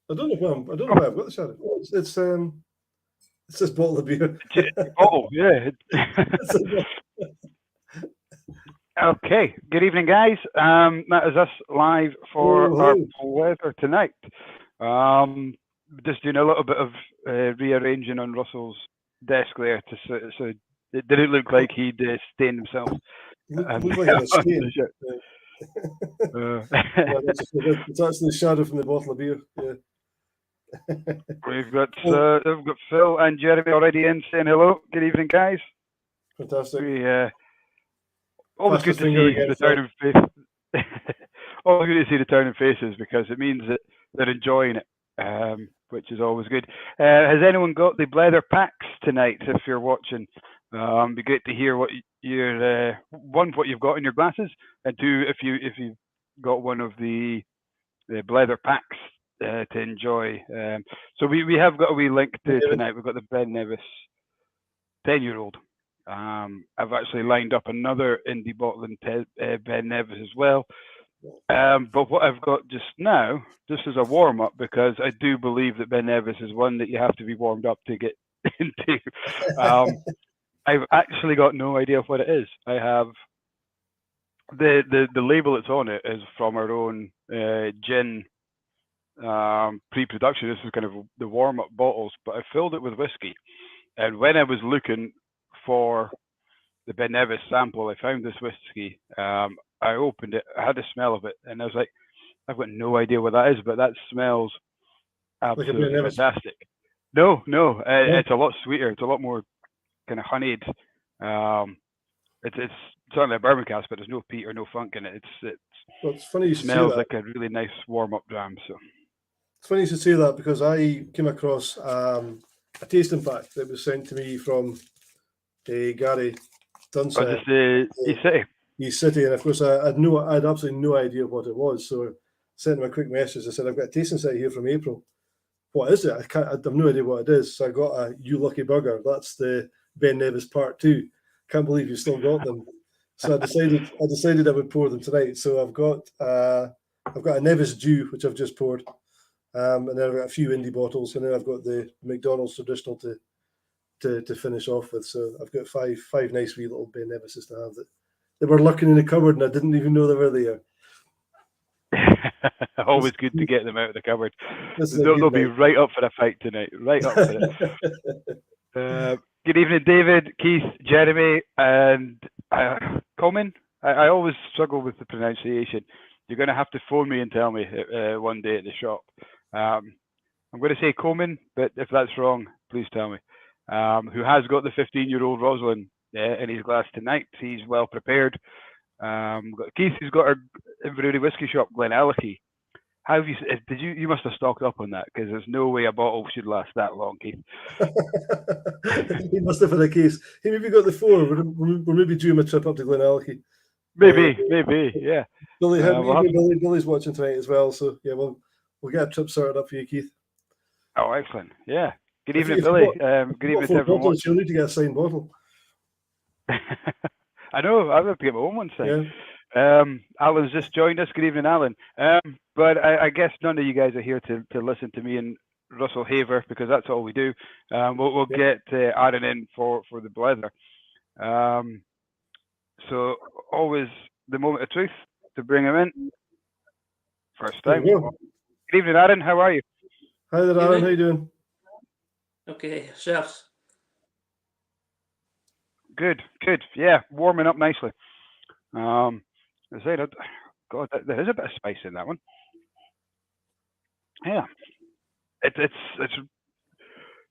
I don't know why I've got the shadow. Oh, it's this bottle of beer. Oh, yeah. Okay. Good evening, guys. That is us live for our Blether tonight. Just doing a little bit of rearranging on Russell's desk there, so it didn't look like he'd stained himself. Looks like a stain. It's actually the shadow from the bottle of beer. Yeah. We've got Phil and Jeremy already in saying hello. Good evening, guys. Fantastic. Always good to see returning faces. Always good to see returning faces because it means that they're enjoying it, which is always good. Has anyone got the Blether packs tonight? If you're watching, be great to hear what what you've got in your glasses, and two, if you've got one of the Blether packs to enjoy. So we have got a wee link to tonight. We've got the Ben Nevis 10-year-old. I've actually lined up another indie bottling Ben Nevis as well. But what I've got just now, just as a warm up, because I do believe that Ben Nevis is one that you have to be warmed up to get into. I've actually got no idea what it is. I have the label that's on it is from our own gin pre-production. This is kind of the warm up bottles, but I filled it with whiskey. And when I was looking for the Ben Nevis sample, I found this whiskey. I opened it, I had a smell of it, and I was like, I've got no idea what that is, but that smells absolutely fantastic. No, it's a lot sweeter. It's a lot more kind of honeyed. It's certainly a bourbon cask, but there's no peat or no funk in it. It's funny you smells say that. like a really nice warm-up dram. So it's funny you should say that because I came across a tasting pack that was sent to me from Gary Dunsett. East City, and of course I had absolutely no idea what it was. So I sent him a quick message. I said, I've got a tasting set here from April. What is it? I have no idea what it is. So I got a You Lucky Bugger. That's the Ben Nevis Part 2. Can't believe you still got them. So I decided I would pour them tonight. So I've got a Nevis Dew, which I've just poured, and then I've got a few indie bottles, and then I've got the McDonald's traditional to finish off with. So I've got five nice wee little Ben Nevises to have that. They were lurking in the cupboard, and I didn't even know they were there. Always good to get them out of the cupboard. They'll be right up for a fight tonight. Right up for it. Good evening, David, Keith, Jeremy, and Coleman. I always struggle with the pronunciation. You're going to have to phone me and tell me one day at the shop. I'm going to say Coleman, but if that's wrong, please tell me. Who has got the 15-year-old Roslin in his glass tonight? He's well prepared. Keith, who's got our Inverurie whiskey shop, Glenallachie. How have you must have stocked up on that, because there's no way a bottle should last that long, Keith. He must have had a case. He maybe got the 4. We're maybe due him a trip up to Glenallachie. Maybe, yeah. Billy's watching tonight as well, so yeah, we'll get a trip sorted up for you, Keith. Oh, excellent. Yeah. Good evening, Billy. Good evening to everyone watching. You'll need to get a signed bottle. I know. I'll have to get my own one signed. Yeah. Alan's just joined us. Good evening, Alan. But I guess none of you guys are here to listen to me and Russell Haver, because that's all we do. We'll get Aaron in for the Blether. So always the moment of truth to bring him in. First time. Good evening, Aaron. How are you? Hi there, Aaron. How you doing? Okay, chefs. Good. Yeah, warming up nicely. I said, God, there is a bit of spice in that one. Yeah, it's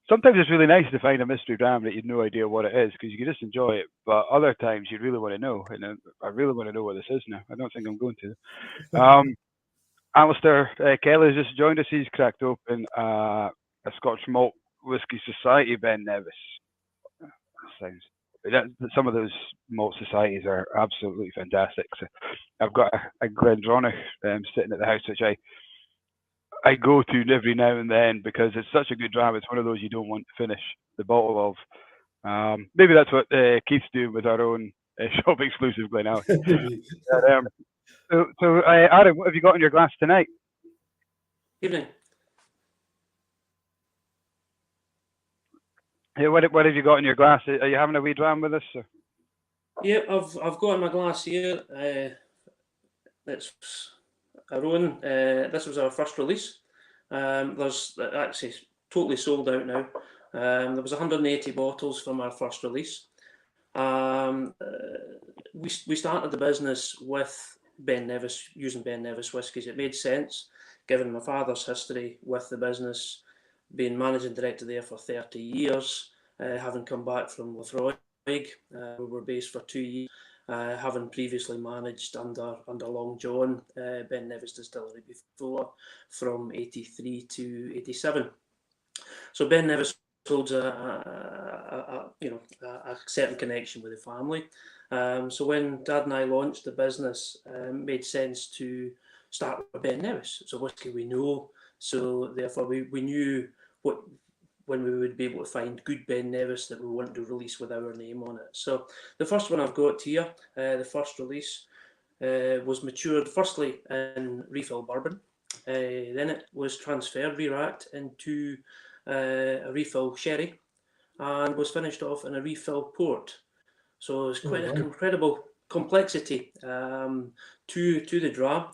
sometimes it's really nice to find a mystery dram that you've no idea what it is, because you can just enjoy it. But other times you really want to know, and I really want to know what this is now. I don't think I'm going to. Alistair Kelly has just joined us. He's cracked open a Scotch Malt Whisky Society Ben Nevis. Some of those malt societies are absolutely fantastic. So I've got a Glendronach sitting at the house, which I go to every now and then, because it's such a good dram. It's one of those you don't want to finish the bottle of. Maybe that's what Keith's doing with our own shop exclusive Glenallachie. So Aaron, what have you got in your glass tonight? Evening. Yeah, what have you got in your glass? Are you having a wee dram with us? Or? Yeah, I've got in my glass here. It's our own. This was our first release. There's actually totally sold out now. There was 180 bottles from our first release. We started the business with Ben Nevis, using Ben Nevis whiskies. It made sense, given my father's history with the business, being managing director there for 30 years, having come back from Lefroy. We were based for 2 years, having previously managed under Long John, Ben Nevis Distillery before, from 83 to 87. So Ben Nevis holds a certain connection with the family. So when Dad and I launched the business, it made sense to start with Ben Nevis. It's a whiskey we know, so therefore we knew when we would be able to find good Ben Nevis that we wanted to release with our name on it. So the first one I've got here, the first release, was matured firstly in refill bourbon. Then it was transferred, re-racked into a refill sherry, and was finished off in a refill port. So it's quite an incredible complexity to the dram,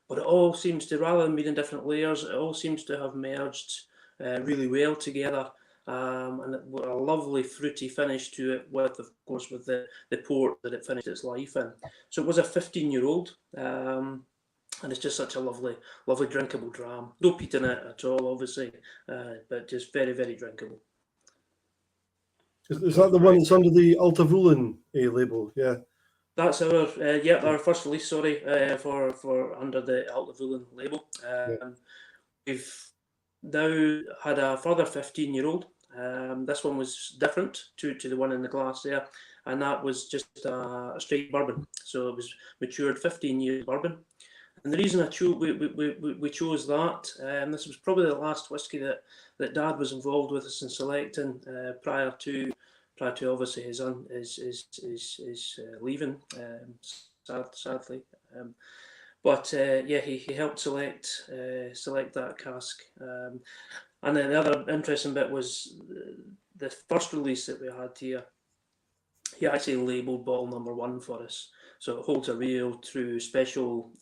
but it all seems to, rather than being in different layers, it all seems to have merged really well together, and a lovely fruity finish to it, with, of course, with the port that it finished its life in. So it was a 15-year-old, and it's just such a lovely drinkable dram. No peat in it at all, obviously, but just very, very drinkable. Is that the one that's under the Altavulin label? Yeah. That's our first release. Sorry, for under the Altavulin label. We've now had a further 15-year-old. This one was different to the one in the glass there, and that was just a straight bourbon. So it was matured 15 years bourbon. And the reason we chose that, this was probably the last whiskey that Dad was involved with us in selecting, prior to obviously his leaving, sadly. But he helped select that cask. And then the other interesting bit was the first release that we had here. He actually labelled bottle number 1 for us, so it holds a real true special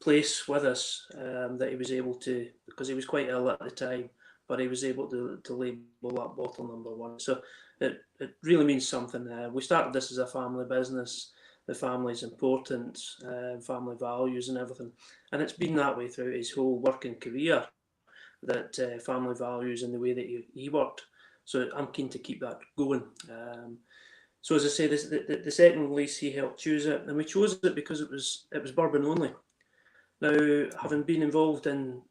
place with us, that he was able to, because he was quite ill at the time, but he was able to label that bottle number 1. So it really means something. We started this as a family business. The family's important, family values and everything, and it's been that way throughout his whole working career, that family values and the way that he worked. So I'm keen to keep that going. So as I say, the second release, he helped choose it, and we chose it because it was bourbon only. Now, having been involved in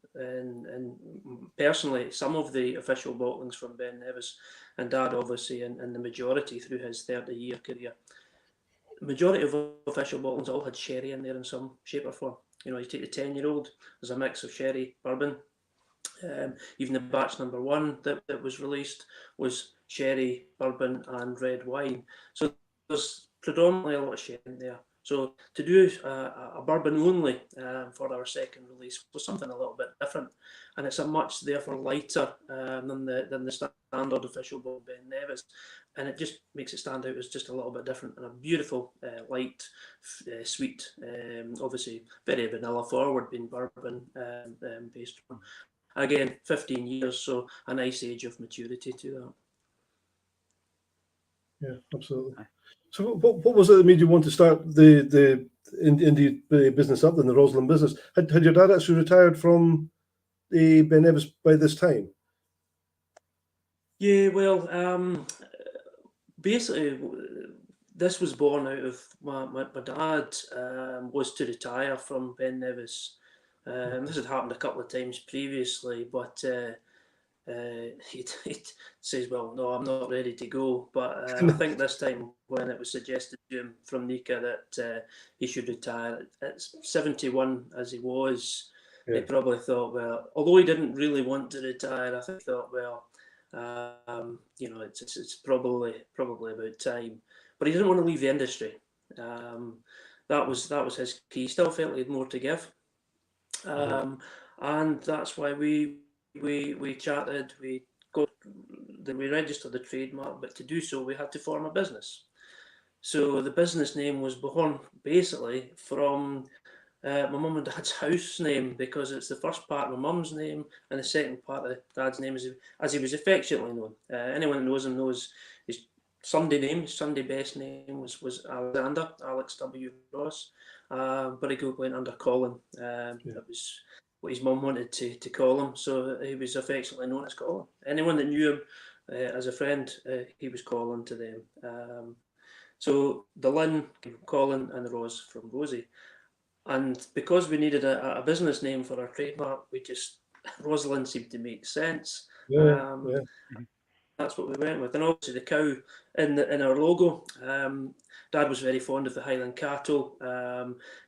personally some of the official bottlings from Ben Nevis, and Dad obviously in the majority through his 30-year career, the majority of official bottlings all had sherry in there in some shape or form. You know, you take the 10-year-old, there's a mix of sherry, bourbon. Even the batch number 1 that was released was sherry, bourbon, and red wine. So there's predominantly a lot of sherry in there. So to do a bourbon only for our second release was something a little bit different, and it's a much therefore lighter than the standard official bottle Ben Nevis, and it just makes it stand out as just a little bit different, and a beautiful light, sweet, obviously very vanilla forward, being bourbon based on. Again, 15 years, so a nice age of maturity to that. Yeah, absolutely. So what was it that made you want to start the indie business up, then the Roslin business? Had your dad actually retired from the Ben Nevis by this time? Yeah, well, basically, this was born out of my dad was to retire from Ben Nevis. This had happened a couple of times previously, but he says, well, no, I'm not ready to go. But I think this time when it was suggested to him from Nika that he should retire at 71 as he was, they probably thought, well, although he didn't really want to retire, I think he thought, well, it's probably about time. But he didn't want to leave the industry. That was his key. He still felt he had more to give. And that's why we chatted, we we registered the trademark, but to do so we had to form a business. So the business name was born basically from my mum and dad's house name, because it's the first part of my mum's name and the second part of dad's name, as he was affectionately known. Anyone that knows him knows his Sunday best name was Alexander, Alex W. Ross, but he went under Colin. That was what his mum wanted to call him, so he was affectionately known as Colin. Anyone that knew him as a friend, he was Colin to them. So the Lynn, Colin, and the Rose from Rosie. And because we needed a business name for our trademark, Roslin seemed to make sense. Yeah. That's what we went with. And obviously the cow in our logo, Dad was very fond of the Highland cattle.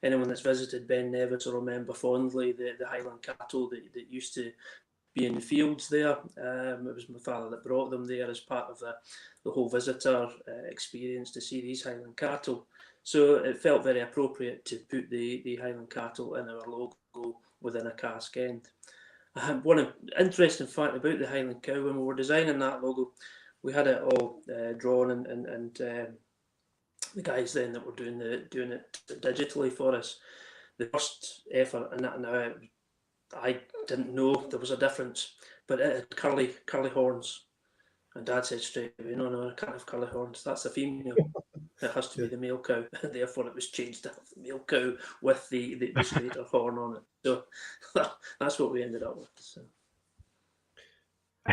Anyone that's visited Ben Nevis will remember fondly the Highland cattle that used to be in the fields there. It was my father that brought them there as part of the whole visitor experience to see these Highland cattle. So it felt very appropriate to put the Highland cattle in our logo within a cask end. One interesting fact about the Highland cow, when we were designing that logo, we had it all drawn, and the guys then that were doing it digitally for us. The first effort, and now I didn't know there was a difference, but it had curly horns. And Dad said straight away, no, I can't have curly horns. That's a female. It has to be the male cow. Therefore, it was changed to have the male cow with the straighter horn on it. So that's what we ended up with. So.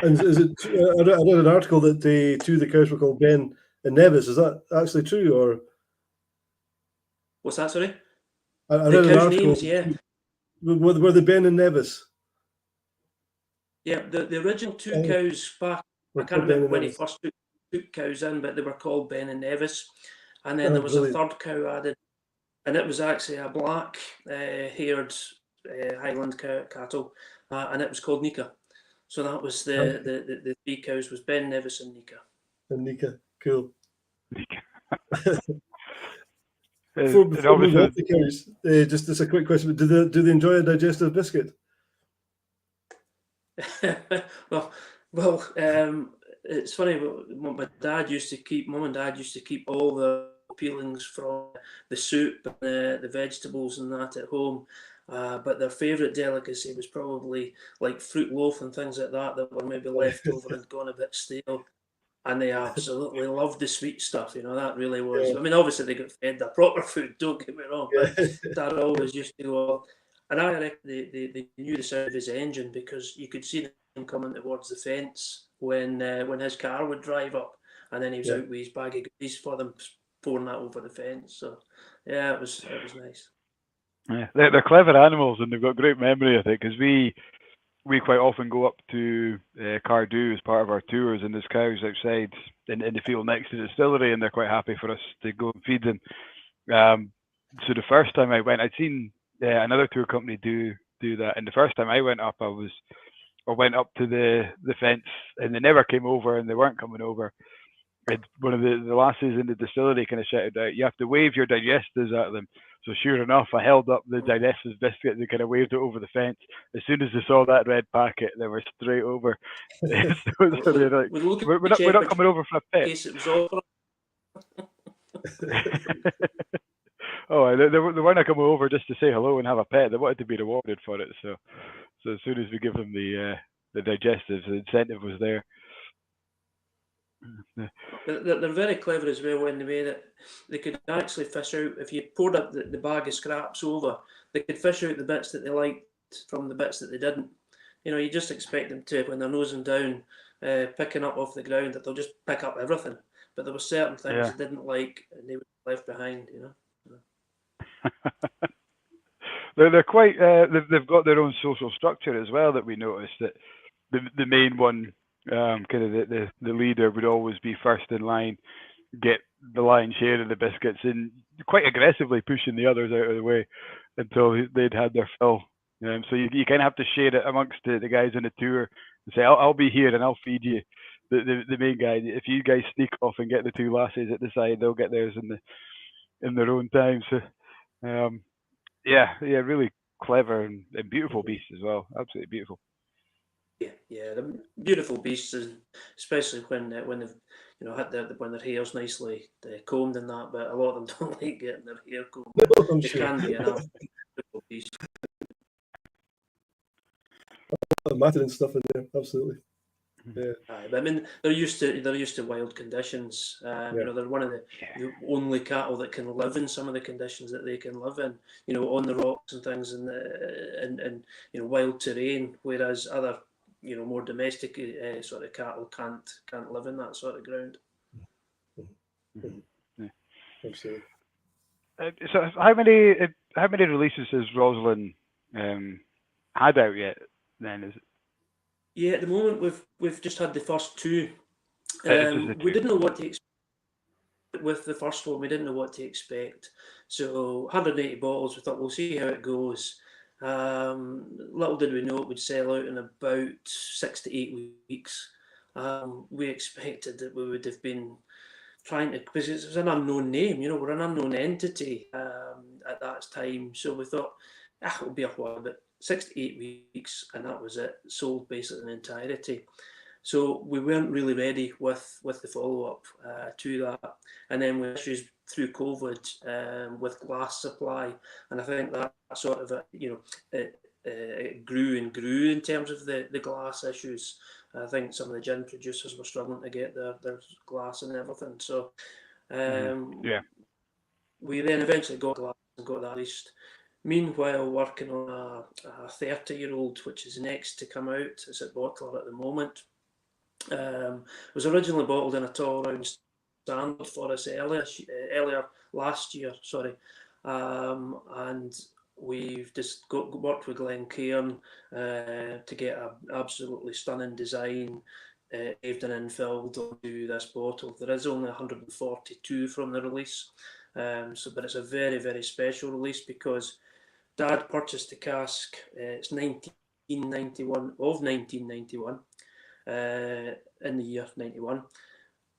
And is it? I read an article that two of the cows were called Ben and Nevis. Is that actually true, or What's that? Sorry. I read an article. Names, yeah. Were they Ben and Nevis? Yeah, the original two cows back. I can't remember when he first took cows in, but they were called Ben and Nevis. And then there was a third cow added, and it was actually a black-haired Highland cattle, and it was called Nika. So that was the three cows was Ben Nevis and Nika. And Nika, cool. Before we go to cows, just a quick question: do they enjoy a digestive biscuit? well, it's funny. Mum and Dad used to keep all the peelings from the soup and the vegetables and that at home. But their favourite delicacy was probably like fruit loaf and things like that were maybe left over and gone a bit stale. And they absolutely loved the sweet stuff. That really was. Yeah. I mean, obviously they got fed the proper food. Don't get me wrong, but Dad always used to go. And I reckon they knew the sound of his engine, because you could see him coming towards the fence when his car would drive up, and then he was out with his bag of goodies for them, pouring that over the fence. So yeah, it was nice. Yeah, they're clever animals, and they've got great memory, I think, because we quite often go up to Cardew as part of our tours, and there's cows outside in the field next to the distillery, and they're quite happy for us to go and feed them. So the first time I went, I'd seen another tour company do that, and the first time I went up, I went up to the fence, and they never came over, and they weren't coming over. And one of the lasses in the distillery kind of shouted out, "You have to wave your digestives at them." So sure enough, I held up the digestives biscuit and they kind of waved it over the fence. As soon as they saw that red packet, they were straight over. So they're like, we're not coming over for a pet. Oh, they weren't coming over just to say hello and have a pet. They wanted to be rewarded for it. So as soon as we give them the digestives, the incentive was there. They're very clever as well in the way that they could actually fish out, if you poured up the bag of scraps over, they could fish out the bits that they liked from the bits that they didn't. You just expect them to, when they're nosing down, picking up off the ground, that they'll just pick up everything. But there were certain things they didn't like, and they were left behind. They're quite. They've got their own social structure as well. That we noticed that the main one. Kind of the leader would always be first in line, get the lion's share of the biscuits, and quite aggressively pushing the others out of the way until they'd had their fill. So you kind of have to share it amongst the guys on the tour and say, I'll be here and I'll feed you. The main guy. If you guys sneak off and get the two lasses at the side, they'll get theirs in their own time. So really clever and beautiful beasts as well. Absolutely beautiful. Yeah, they're beautiful beasts, especially when they've had when their hair's nicely combed and that. But a lot of them don't like getting their hair combed. I'm It sure. can be an absolutely beautiful beast. Matter and stuff in there, absolutely. Yeah. But I mean, they're used to wild conditions. They're one of the only cattle that can live in some of the conditions that they can live in. On the rocks and things, and wild terrain, whereas other more domestic sort of cattle can't live in that sort of ground. Yeah. Absolutely. So how many releases has Roslin had out yet? Then is it? Yeah, at the moment we've just had the first two. The We two. didn't know what to expect with the first one. We didn't know what to expect. So 180 bottles. We thought we'll see how it goes. Little did we know it would sell out in about 6 to 8 weeks. We expected that we would have been trying to, because it was an unknown name, we're an unknown entity at that time. So we thought, it'll be a while, but 6 to 8 weeks, and that was it. Sold basically in entirety. So we weren't really ready with the follow-up to that. And then we had issues through COVID with glass supply. And I think that sort of, it grew and grew in terms of the glass issues. I think some of the gin producers were struggling to get their glass and everything. So we then eventually got glass and got that released. Meanwhile, working on a 30-year-old, which is next to come out. It's at Bottler at the moment. It was originally bottled in a tall round standard for us earlier last year, and we've just worked with Glencairn to get an absolutely stunning design paved and infilled onto this bottle. There is only 142 from the release, but it's a very, very special release because Dad purchased the cask. It's 1991. In the year 91,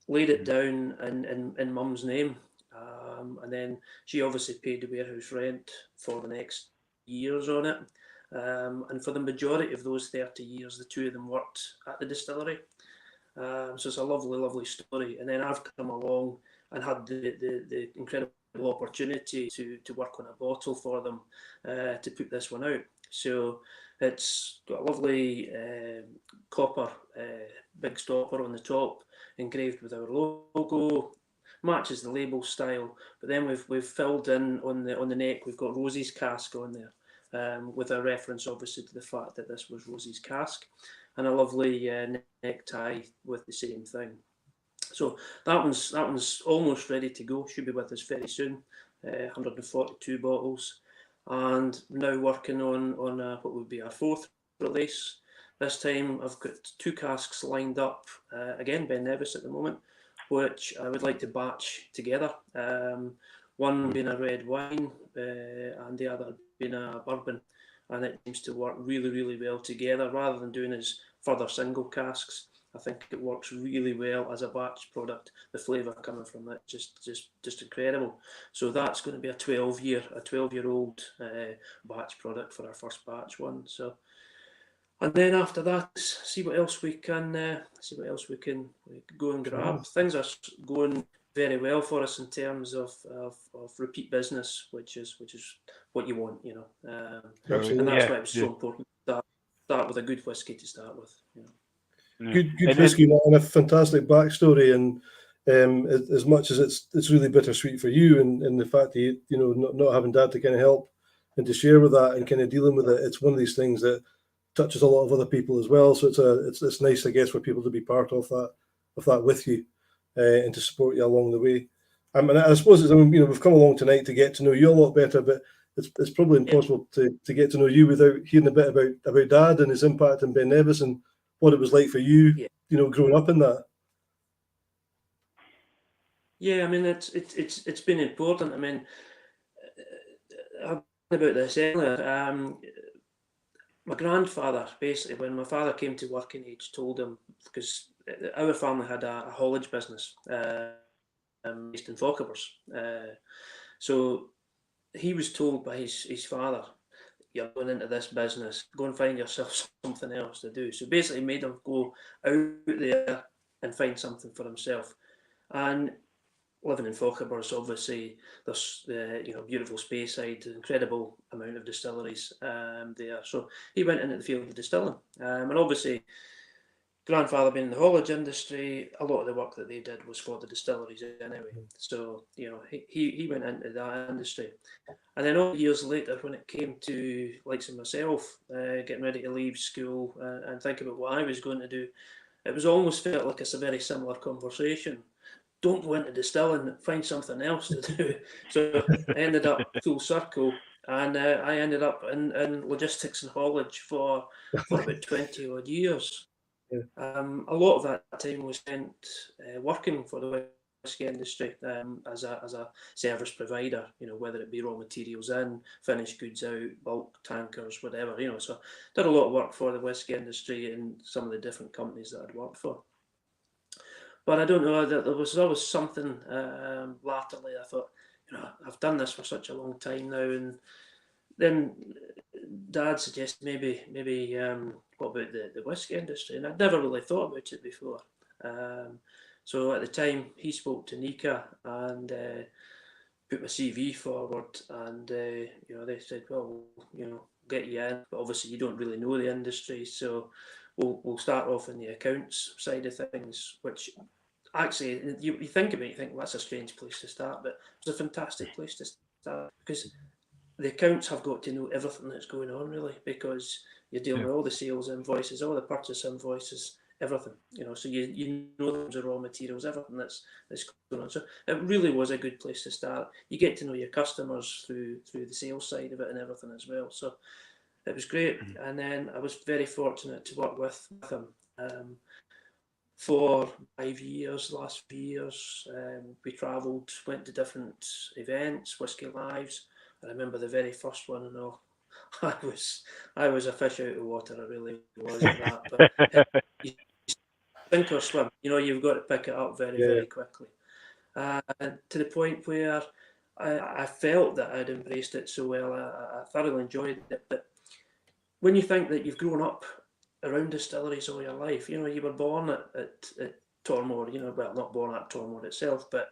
laid it down in Mum's name, and then she obviously paid the warehouse rent for the next years on it, and for the majority of those 30 years the two of them worked at the distillery, so it's a lovely story. And then I've come along and had the incredible opportunity to work on a bottle for them to put this one out. So it's got a lovely copper big stopper on the top, engraved with our logo, matches the label style. But then we've filled in on the neck. We've got Rosie's cask on there, with a reference obviously to the fact that this was Rosie's cask, and a lovely necktie with the same thing. So that one's almost ready to go. Should be with us very soon. 142 bottles. And now working on what would be our fourth release. This time I've got 2 casks lined up, again Ben Nevis at the moment, which I would like to batch together. One being a red wine and the other being a bourbon, and it seems to work really, really well together. Rather than doing as further single casks, I think it works really well as a batch product. The flavour coming from it just incredible. So that's going to be a 12-year-old batch product for our first batch one. So, and then after that, see what else we can go and grab. Things are going very well for us in terms of repeat business, which is what you want, and that's why it was so important to start with a good whiskey to start with. Good whiskey and a fantastic backstory, and as much as it's really bittersweet for you, and the fact that not having Dad to kind of help and to share with that and kind of dealing with it, it's one of these things that touches a lot of other people as well. So it's nice, I guess, for people to be part of that with you and to support you along the way. And I suppose we've come along tonight to get to know you a lot better, but it's probably impossible to get to know you without hearing a bit about Dad and his impact on Ben Nevis and what it was like for you, growing up in that. Yeah, I mean it's been important. I mean, I talked about this earlier. My grandfather, basically, when my father came to working age, told him, because our family had a haulage business based in Fochabers. So he was told by his father, you're going into this business, go and find yourself something else to do. So basically made him go out there and find something for himself. And living in Fochabers, obviously, there's beautiful Speyside, incredible amount of distilleries there. So he went into the field of distilling, and obviously, grandfather being in the haulage industry, a lot of the work that they did was for the distilleries anyway. So he went into that industry, and then all years later, when it came to likes of myself, getting ready to leave school and think about what I was going to do, it was almost felt like it's a very similar conversation. Don't go into distilling, find something else to do. So I ended up full circle, and I ended up in logistics and haulage for about 20 odd years. Yeah. A lot of that time was spent working for the whisky industry as a service provider, whether it be raw materials in, finished goods out, bulk tankers, whatever, So did a lot of work for the whisky industry in some of the different companies that I'd worked for. But I don't know, there was always something latterly. I thought, I've done this for such a long time now, and then Dad suggested maybe what about the whisky industry, and I'd never really thought about it before. So at the time, he spoke to Nika and put my CV forward, and they said, well, get you in, but obviously you don't really know the industry, so we'll start off in the accounts side of things, which actually you think about it, you think, well, that's a strange place to start, but it's a fantastic place to start, because the accounts have got to know everything that's going on, really, because you're dealing with all the sales invoices, all the purchase invoices, everything, so you know the raw materials, everything that's going on. So it really was a good place to start. You get to know your customers through the sales side of it and everything as well. So it was great. And then I was very fortunate to work with him for 5 years, last 5 years. We travelled, went to different events, Whisky Lives. I remember the very first one, and all. I was a fish out of water. I really was at that. But you sink or swim. You've got to pick it up very quickly. To the point where I felt that I'd embraced it so well. I thoroughly enjoyed it. But when you think that you've grown up around distilleries all your life, you were born at Tormore, well, not born at Tormore itself, but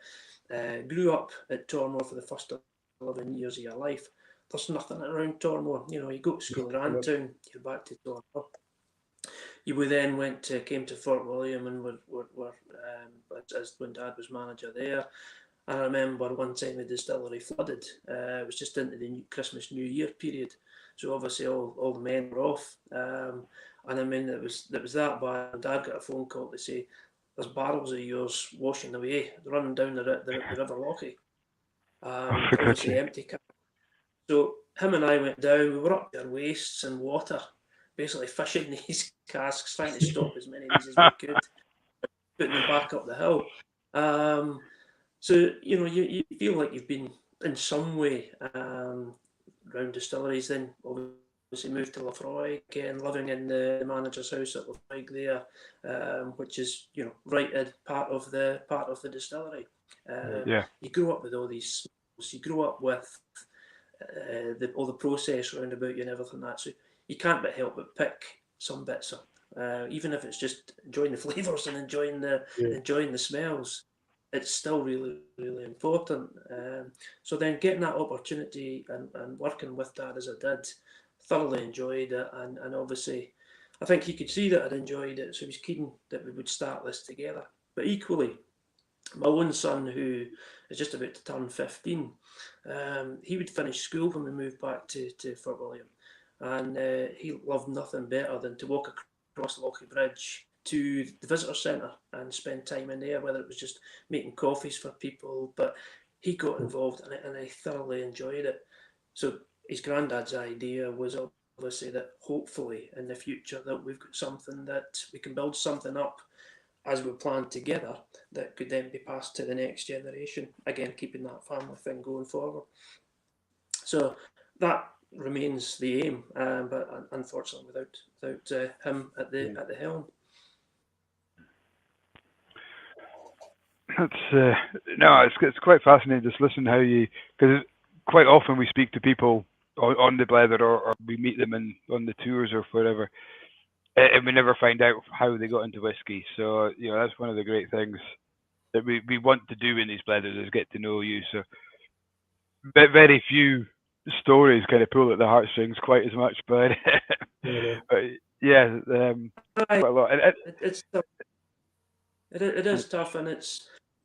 grew up at Tormore for the first 11 years of your life. There's nothing around Tormore. You go to school at Antown, you're back to Tormore. You then came to Fort William and were as when Dad was manager there. I remember one time the distillery flooded. It was just into the Christmas New Year period, so obviously all the men were off. And I mean, it was that bad. And Dad got a phone call to say there's barrels of yours washing away, running down the River Lochie. Obviously empty. So him and I went down. We were up there wastes and water, basically fishing these casks, trying to stop as many of these as we could, putting them back up the hill. So you feel like you've been in some way around distilleries. Then obviously moved to Lafroig again, living in the manager's house at Lafroig there, which is right at part of the distillery. You grew up with all these smells. You grew up with all the process around about you and everything that. So you can't help but pick some bits up, even if it's just enjoying the flavours and enjoying the smells. It's still really, really important. So then getting that opportunity and working with Dad as I did, thoroughly enjoyed it. And obviously, I think he could see that I'd enjoyed it, so he was keen that we would start this together. But equally, my own son, who is just about to turn 15, he would finish school when we moved back to Fort William. And he loved nothing better than to walk across the Lochie Bridge to the visitor centre and spend time in there, whether it was just making coffees for people. But he got involved in it, and I thoroughly enjoyed it. So his granddad's idea was obviously that hopefully in the future that we've got something that we can build something up as we plan together that could then be passed to the next generation. Again, keeping that family thing going forward. So that remains the aim, but unfortunately without him at the helm. It's quite fascinating just listening how you, because quite often we speak to people on the Blether, or we meet them on the tours or whatever, and we never find out how they got into whiskey. So that's one of the great things that we want to do in these Blethers, is get to know you. So very few stories kind of pull at the heartstrings quite as much, but but yeah, quite a lot. It's tough. It is tough, and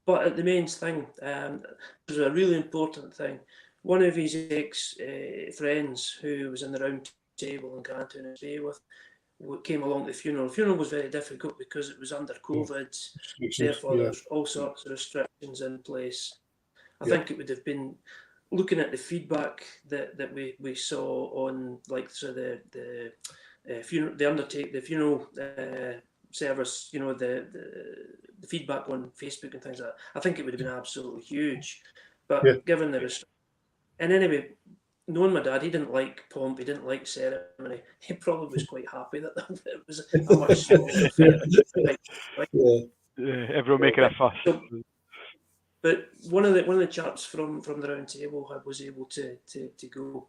but the main thing, was a really important thing. One of his ex-friends who was in the round table in Canton and Bay with came along to the funeral. The funeral was very difficult because it was under COVID, therefore there's all sorts of restrictions in place. I think it would have been, looking at the feedback that we saw on, like, so the funeral, the funeral service, the feedback on Facebook and things like that, I think it would have been absolutely huge. But given the restrictions, and anyway, knowing my dad, he didn't like pomp, he didn't like ceremony. He probably was quite happy that it was a much smaller affair. Everyone making a fuss. But one of the chaps from the round table was able to go,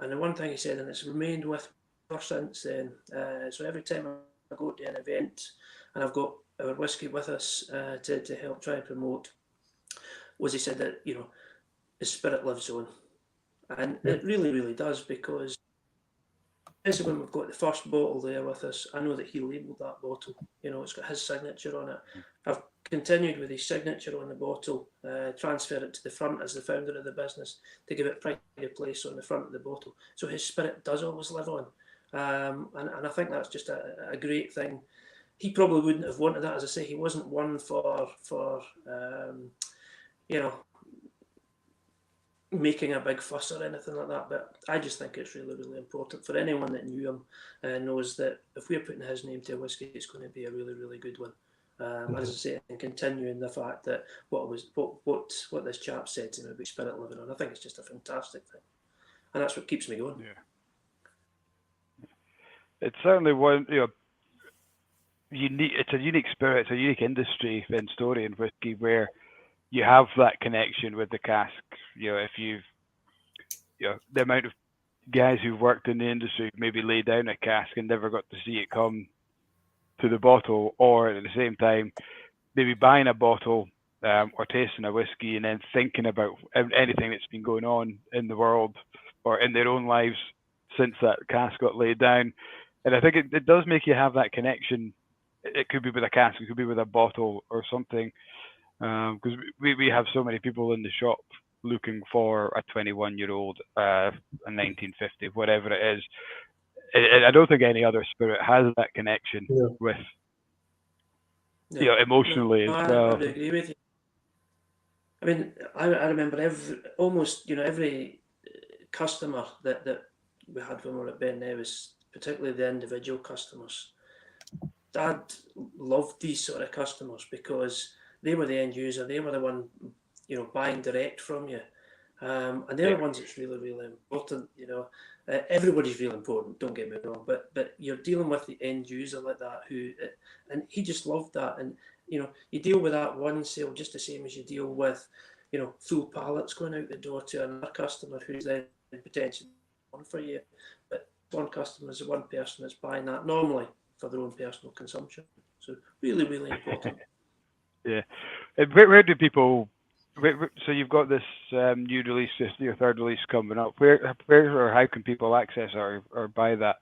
and the one thing he said, and it's remained with me ever since then. So every time I go to an event and I've got our whiskey with us to help try and promote, was he said that the spirit lives on. And it really, really does, because especially when we've got the first bottle there with us, I know that he labelled that bottle. It's got his signature on it. I've continued with his signature on the bottle, transferred it to the front as the founder of the business to give it pride of place on the front of the bottle. So his spirit does always live on. And I think that's just a great thing. He probably wouldn't have wanted that. As I say, he wasn't one for making a big fuss or anything like that, but I just think it's really, really important for anyone that knew him, knows that if we're putting his name to a whiskey, it's going to be a really, really good one. As I say, and continuing the fact that what this chap said to me about spirit living on, I think it's just a fantastic thing, and that's what keeps me going. Yeah, it's certainly one unique. It's a unique spirit. It's a unique industry and story in whiskey where you have that connection with the cask. If you've, the amount of guys who've worked in the industry maybe lay down a cask and never got to see it come to the bottle, or at the same time, maybe buying a bottle or tasting a whiskey and then thinking about anything that's been going on in the world or in their own lives since that cask got laid down. And I think it does make you have that connection. It could be with a cask, it could be with a bottle or something. Because we have so many people in the shop looking for a 21-year-old, a 1950, whatever it is. I don't think any other spirit has that connection with, emotionally as well. I would agree with you. I mean, I remember every customer that we had when we were at Ben Nevis, particularly the individual customers. Dad loved these sort of customers because they were the end user. They were the one, buying direct from you. And they're the ones that's really, really important. Everybody's really important, don't get me wrong, but you're dealing with the end user like that and he just loved that. And, you deal with that one sale just the same as you deal with, full pallets going out the door to another customer who's then potentially on for you. But one customer is the one person that's buying that normally for their own personal consumption. So really, really important. Yeah. Where do people? So you've got this new release, your third release coming up. Where or how can people access or buy that?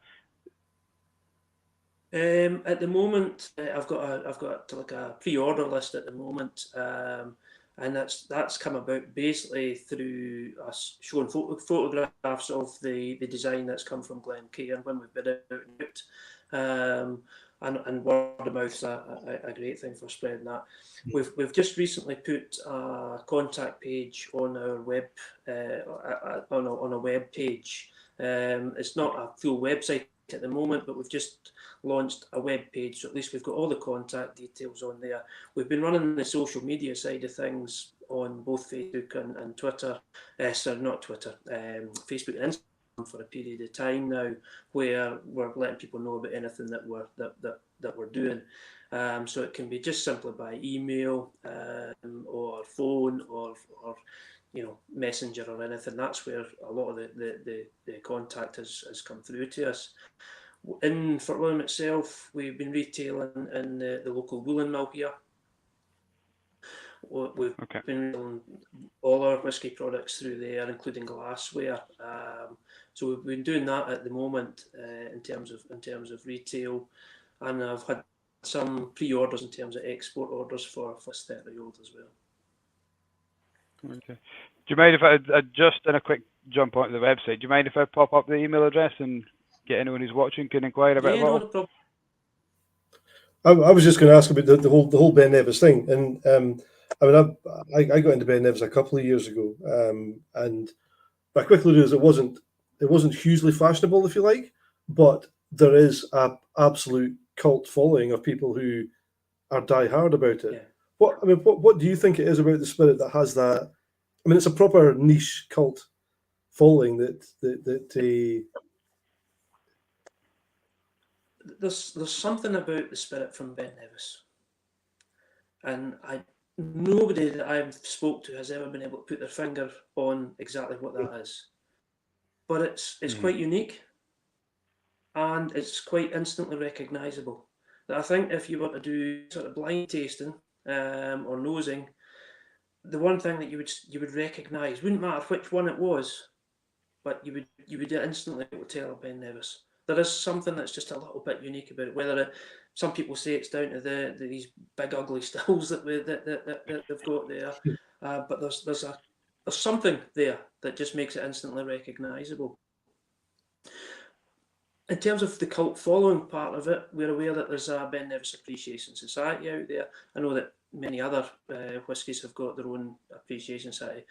At the moment, I've got like a pre-order list at the moment, and that's come about basically through us showing photographs of the design that's come from Glencairn when we've been out and out. And word of mouth is a great thing for spreading that. We've just recently put a contact page on our web on a web page. It's not a full website at the moment, but we've just launched a web page, so at least we've got all the contact details on there. We've been running the social media side of things on both Facebook and Twitter. Not Twitter, Facebook and Instagram for a period of time now, where we're letting people know about anything that we're doing. So it can be just simply by email or phone or messenger or anything. That's where a lot of the contact has come through to us. In Fort William itself, we've been retailing in the local woolen mill here. We've been retailing all our whisky products through there, including glassware. So we've been doing that at the moment in terms of retail, and I've had some pre-orders in terms of export orders for 30-year-old as well. Okay. Do you mind if I just in a quick jump onto the website? Do you mind if I pop up the email address and get anyone who's watching can inquire about it? No problem. I was just going to ask about the whole Ben Nevis thing, and I mean, I got into Ben Nevis a couple of years ago, and I quickly realised it wasn't hugely fashionable, if you like, but there is a absolute cult following of people who are die hard about it. Yeah. What do you think it is about the spirit that has that? I mean, it's a proper niche cult following that There's something about the spirit from Ben Nevis, and nobody that I've spoke to has ever been able to put their finger on exactly what that is. But it's quite unique, and it's quite instantly recognisable. I think if you were to do sort of blind tasting or nosing, the one thing that you would recognise, wouldn't matter which one it was, but you would instantly be able to tell Ben Nevis. There is something that's just a little bit unique about it. Whether some people say it's down to these big ugly stills that they've got there, but there's something there that just makes it instantly recognisable. In terms of the cult following part of it, we're aware that there's a Ben Nevis Appreciation Society out there. I know that many other whiskies have got their own appreciation society.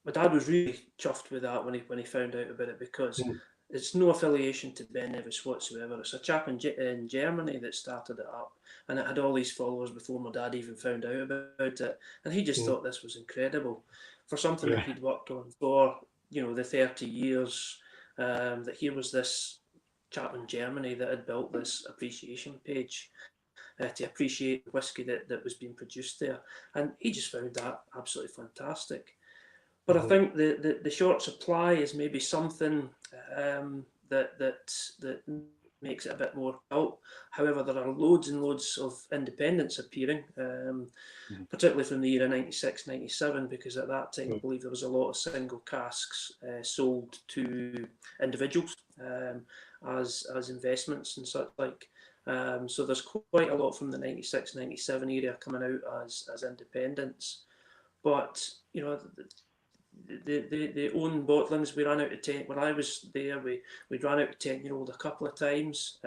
My dad was really chuffed with that when he found out about it, because it's no affiliation to Ben Nevis whatsoever. It's a chap in Germany that started it up, and it had all these followers before my dad even found out about it. And he just thought this was incredible for something that he'd worked on for the 30 years. That here was this chap in Germany that had built this appreciation page to appreciate the whisky that was being produced there, and he just found that absolutely fantastic. But I think the short supply is maybe something that makes it a bit more cult. However, there are loads and loads of independents appearing, particularly from the year of 96, 97, because at that time I believe there was a lot of single casks sold to individuals as investments and such like. So there's quite a lot from the 96, 97 area coming out as independents. But the own bottlings, we ran out of 10. When I was there, we ran out of 10-year-old a couple of times,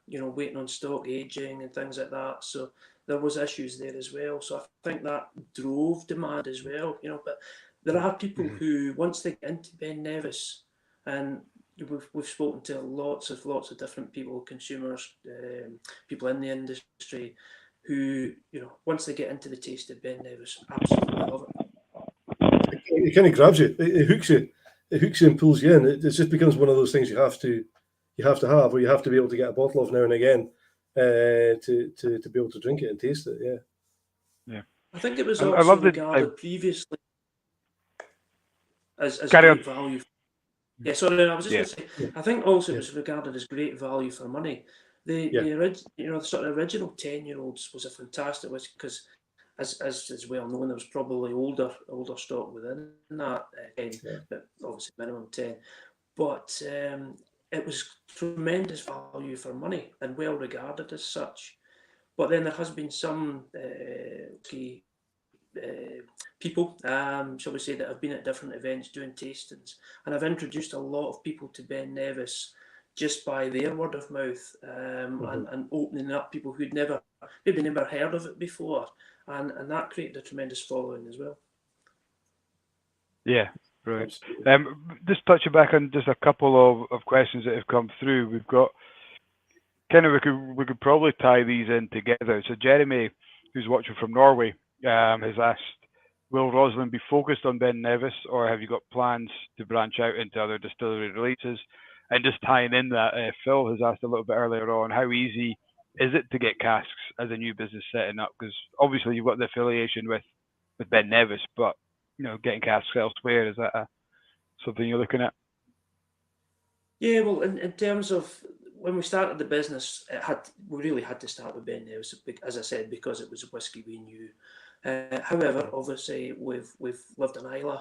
waiting on stock aging and things like that. So there was issues there as well. So I think that drove demand as well, but there are people who, once they get into Ben Nevis, and we've spoken to lots of different people, consumers, people in the industry, who, once they get into the taste of Ben Nevis, absolutely love it. It kind of grabs you, it hooks you and pulls you in. It just becomes one of those things you have to have, or you have to be able to get a bottle of now and again to be able to drink it and taste it. Yeah. I think it was also regarded previously as great value. Yeah, sorry, I was just going to say, I think also it was regarded as great value for money. The sort of original 10-year-olds was a fantastic whiskey, because as is well known, there was probably older stock within that 10, but obviously minimum 10. But it was tremendous value for money and well regarded as such. But then there has been some key people, shall we say, that have been at different events doing tastings, and I've introduced a lot of people to Ben Nevis just by their word of mouth, and opening up people who'd maybe never heard of it before, and that created a tremendous following as well. Yeah, brilliant. Just touching back on just a couple of questions that have come through. We've got we could probably tie these in together. So Jeremy, who's watching from Norway, has asked, will Roslin be focused on Ben Nevis, or have you got plans to branch out into other distillery releases? And just tying in that, Phil has asked a little bit earlier on, how easy is it to get casks as a new business setting up? Because obviously you've got the affiliation with Ben Nevis, but getting casks elsewhere? Is that something you're looking at? Yeah, well, in terms of when we started the business, we really had to start with Ben Nevis, as I said, because it was a whiskey we knew. However, obviously, we've lived in Islay.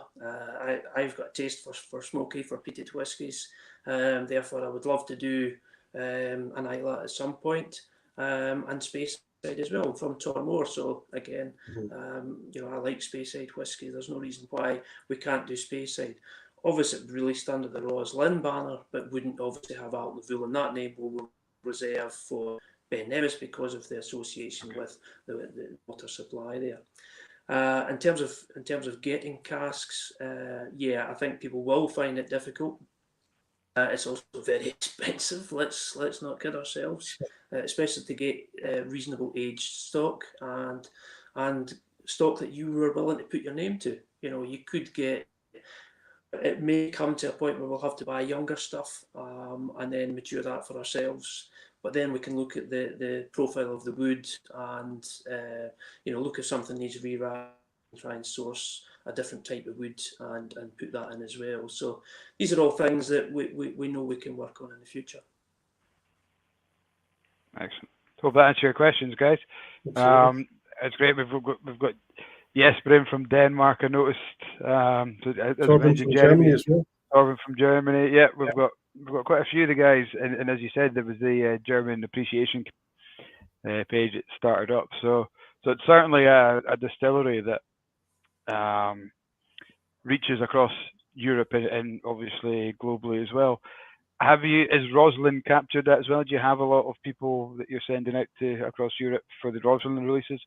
I've got a taste for smoky, for peated whiskies. Therefore, I would love to do an Islay at some point, and Speyside as well from Tormore. So again, I like Speyside whiskey. There's no reason why we can't do Speyside. Obviously, it released under the Roslin banner, but wouldn't obviously have Alt Lavule, and that name will reserve for Ben Nevis because of the association with the water supply there. In terms of getting casks, I think people will find it difficult. It's also very expensive. Let's not kid ourselves, especially to get reasonable aged stock and stock that you were willing to put your name to. You could get. It may come to a point where we'll have to buy younger stuff and then mature that for ourselves. But then we can look at the profile of the wood and look if something needs rewriting, try and source a different type of wood and put that in as well. So these are all things that we know we can work on in the future. Excellent. Hope that answers your questions, guys. It's great. We've got Jesper in from Denmark. I noticed. Torben from Germany as well. Torben from Germany. Yeah, we've got quite a few of the guys, and as you said, there was the German appreciation page that started up. So it's certainly a distillery that reaches across Europe and obviously globally as well. Is Roslin captured that as well? Do you have a lot of people that you're sending out to across Europe for the Roslin releases?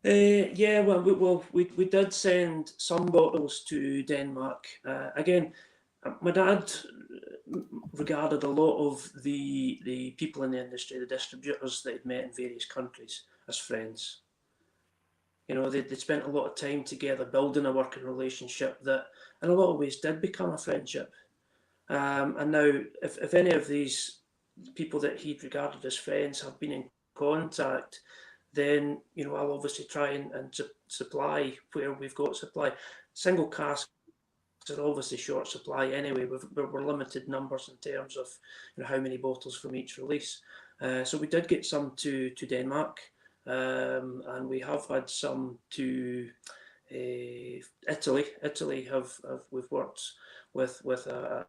We did send some bottles to Denmark. Again, my dad regarded a lot of the people in the industry, the distributors that he'd met in various countries, as friends. They'd spent a lot of time together building a working relationship that in a lot of ways did become a friendship. And now, if any of these people that he'd regarded as friends have been in contact, then I'll obviously try and supply where we've got supply. Single casks are obviously short supply anyway. We're limited numbers in terms of how many bottles from each release. So we did get some to Denmark, and we have had some to Italy. Italy we've worked with a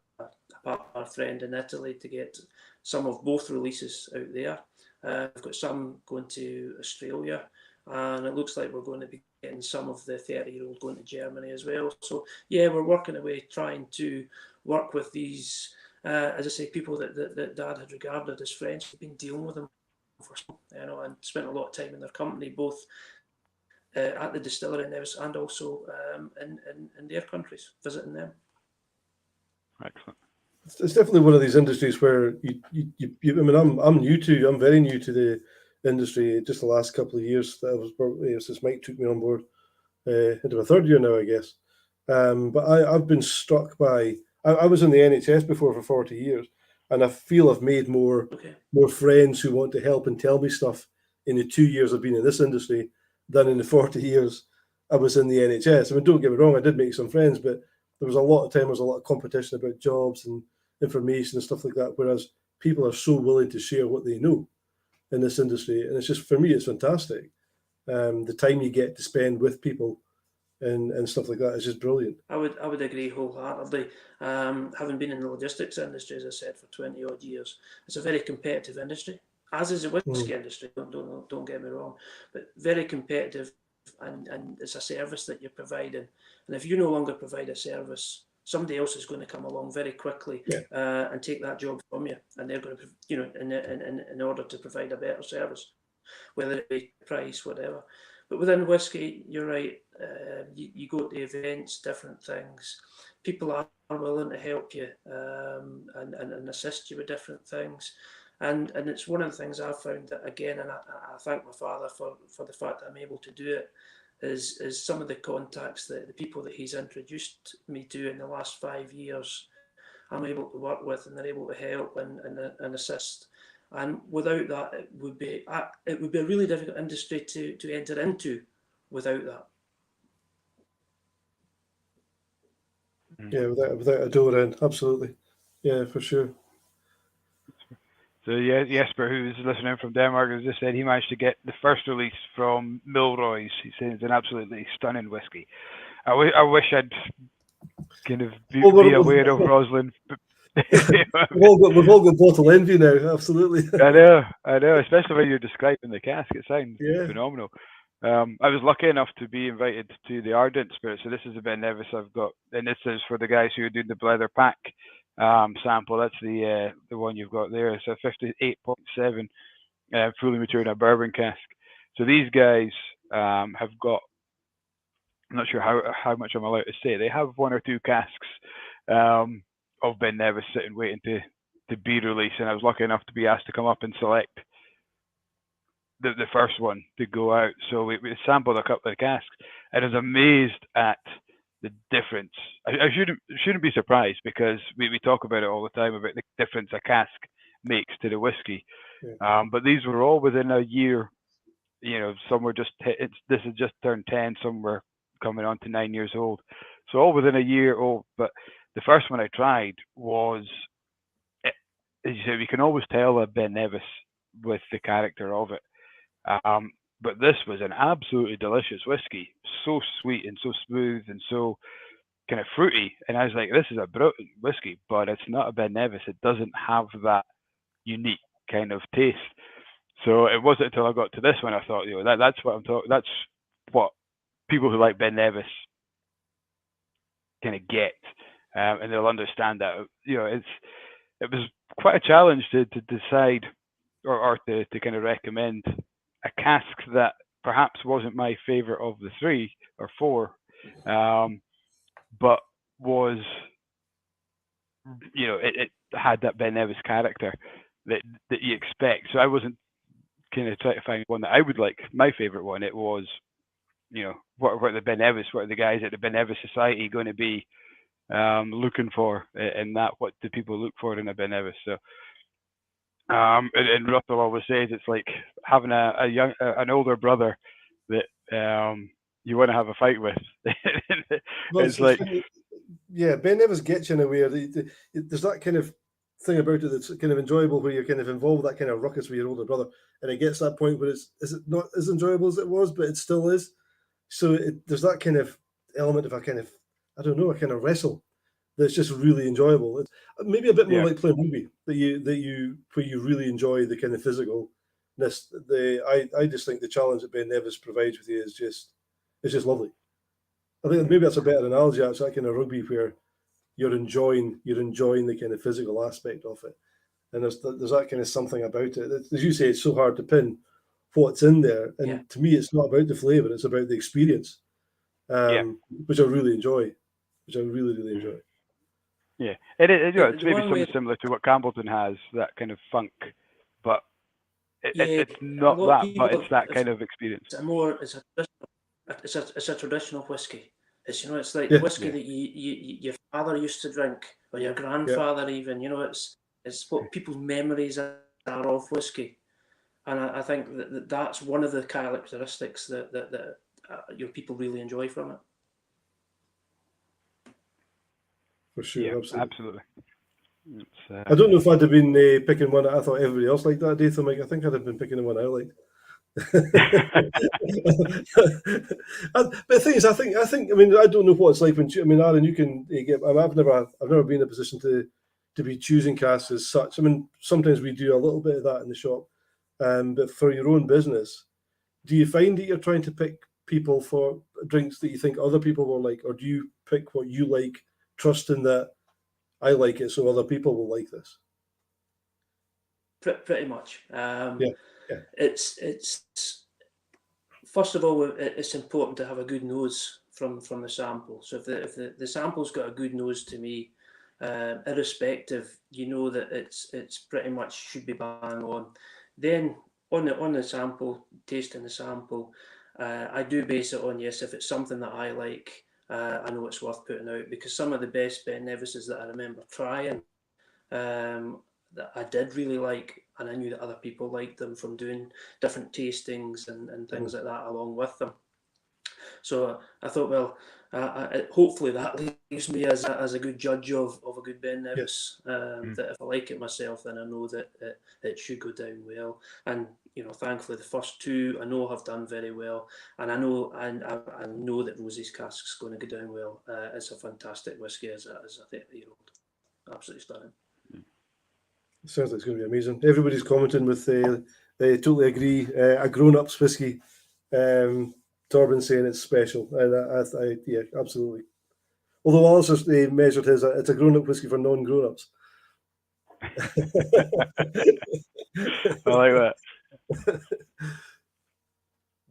partner friend in Italy to get some of both releases out there. We've got some going to Australia, and it looks like we're going to be getting some of the 30-year-old going to Germany as well. So we're working away trying to work with these, as I say, people that Dad had regarded as friends. We've been dealing with them for and spent a lot of time in their company, both at the distillery in Nevis and also in their countries, visiting them. Excellent. It's definitely one of these industries where I'm very new to the industry. Just the last couple of years, that was probably since Mike took me on board into my third year now, I guess. But I've been struck by. I was in the NHS before for 40 years, and I feel I've made more friends who want to help and tell me stuff in the 2 years I've been in this industry than in the 40 years I was in the NHS. I mean, don't get me wrong, I did make some friends, but there was a lot of competition about jobs and information and stuff like that, whereas people are so willing to share what they know in this industry. And it's just, for me, it's fantastic. The time you get to spend with people and stuff like that is just brilliant. I would agree wholeheartedly. Having been in the logistics industry, as I said, for 20 odd years, it's a very competitive industry, as is the whiskey industry. Don't get me wrong, but very competitive, and it's a service that you're providing. And if you no longer provide a service, somebody else is going to come along very quickly and take that job from you, and they're going to, in order to provide a better service, whether it be price, whatever. But within whiskey, you're right. You go to events, different things. People are willing to help you and assist you with different things. And it's one of the things I've found that, again, and I thank my father for the fact that I'm able to do it, is some of the contacts that the people that he's introduced me to in the last 5 years, I'm able to work with, and they're able to help and assist. And without that, it would be a really difficult industry to enter into without that. Yeah, without a door in, absolutely. Yeah, for sure. So yeah, Jesper, who's listening from Denmark, has just said he managed to get the first release from Milroy's. He says it's an absolutely stunning whiskey. I wish I'd kind of be aware of Roslin. we've all got bottle envy now, absolutely. I know, especially when you're describing the cask. It sounds phenomenal. I was lucky enough to be invited to the Ardent Spirit. So this is the Ben Nevis I've got, and this is for the guys who are doing the Blether pack sample. That's the one you've got there. It's a 58.7 fully matured in a bourbon cask. So these guys have got, I'm not sure how much I'm allowed to say. They have one or two casks of Ben Nevis sitting waiting to be released, and I was lucky enough to be asked to come up and select the first one to go out. So we sampled a couple of casks, and I was amazed at the difference. I shouldn't be surprised, because we talk about it all the time about the difference a cask makes to the whiskey. Yeah. But these were all within a year. You know, some were just this has just turned 10, some were coming on to 9 years old. So all within a year old. But the first one I tried was, as you say, we can always tell a Ben Nevis with the character of it. But this was an absolutely delicious whiskey, so sweet and so smooth and so kind of fruity. And I was like, this is a brilliant whiskey, but it's not a Ben Nevis. It doesn't have that unique kind of taste. So it wasn't until I got to this one I thought, you know, that's what I'm talking. That's what people who like Ben Nevis kind of get, and they'll understand that. You know, it was quite a challenge to decide or to kind of recommend a cask that perhaps wasn't my favorite of the 3 or 4, but was, you know, it had that Ben Nevis character that you expect. So I wasn't kind of trying to find one that I would like my favorite one. It was, you know, what are the Ben Nevis, what are the guys at the Ben Nevis Society going to be looking for in that? What do people look for in a Ben Nevis? So and Russell always says it's like having an older brother that you want to have a fight with. It's like, yeah, Ben Nevis gets you in a way. There's that kind of thing about it that's kind of enjoyable, where you're kind of involved with that kind of ruckus with your older brother, and it gets to that point where is it not as enjoyable as it was, but it still is. So there's that kind of element of a kind of, I don't know, a kind of wrestle that's just really enjoyable. It's maybe a bit more like playing rugby, where you really enjoy the kind of physicalness. I just think the challenge that Ben Nevis provides with you is just lovely. I think maybe that's a better analogy. It's that kind of rugby where you're enjoying the kind of physical aspect of it, and there's that kind of something about it. As you say, it's so hard to pin what's in there, and to me, it's not about the flavour; it's about the experience, which I really enjoy. Which I really, really enjoy. Yeah, it's maybe something similar to what Campbellton has, that kind of funk, but it's not that, but it's that kind of experience. It's a traditional whiskey. It's, you know, it's like the whiskey that your father used to drink, or your grandfather even. You know, it's what people's memories are of whiskey, and I think that's one of the characteristics that your people really enjoy from it. For sure, absolutely. I don't know if I'd have been picking one. I thought everybody else liked that, Dave. I think I'd have been picking the one I liked. But the thing is, I think. I mean, I don't know what it's like when. I mean, Aaron, you can get. I've never been in a position to be choosing casks as such. I mean, sometimes we do a little bit of that in the shop, but for your own business, do you find that you're trying to pick people for drinks that you think other people will like, or do you pick what you like, trusting that I like it, so other people will like this? Pretty much. It's first of all, it's important to have a good nose from the sample. So if the sample's got a good nose to me, irrespective, you know that it's pretty much should be bang on. Then on the sample, tasting the sample, I do base it on, yes, if it's something that I like, I know it's worth putting out, because some of the best Ben Nevises that I remember trying, that I did really like, and I knew that other people liked them from doing different tastings and things like that along with them. So I thought, well, hopefully that leaves me as a good judge of a good Ben Nevis. That if I like it myself, then I know that it should go down well. And thankfully, the first two I know have done very well, and I know that Rosie's cask is going to go down well. It's a fantastic whiskey as a 30-year-old, absolutely stunning. Sounds like it's going to be amazing. Everybody's commenting with they totally agree. A grown-ups whiskey. Torben saying it's special, and yeah, absolutely. Although also they measured his, it's a grown-up whiskey for non-grown-ups. I like that.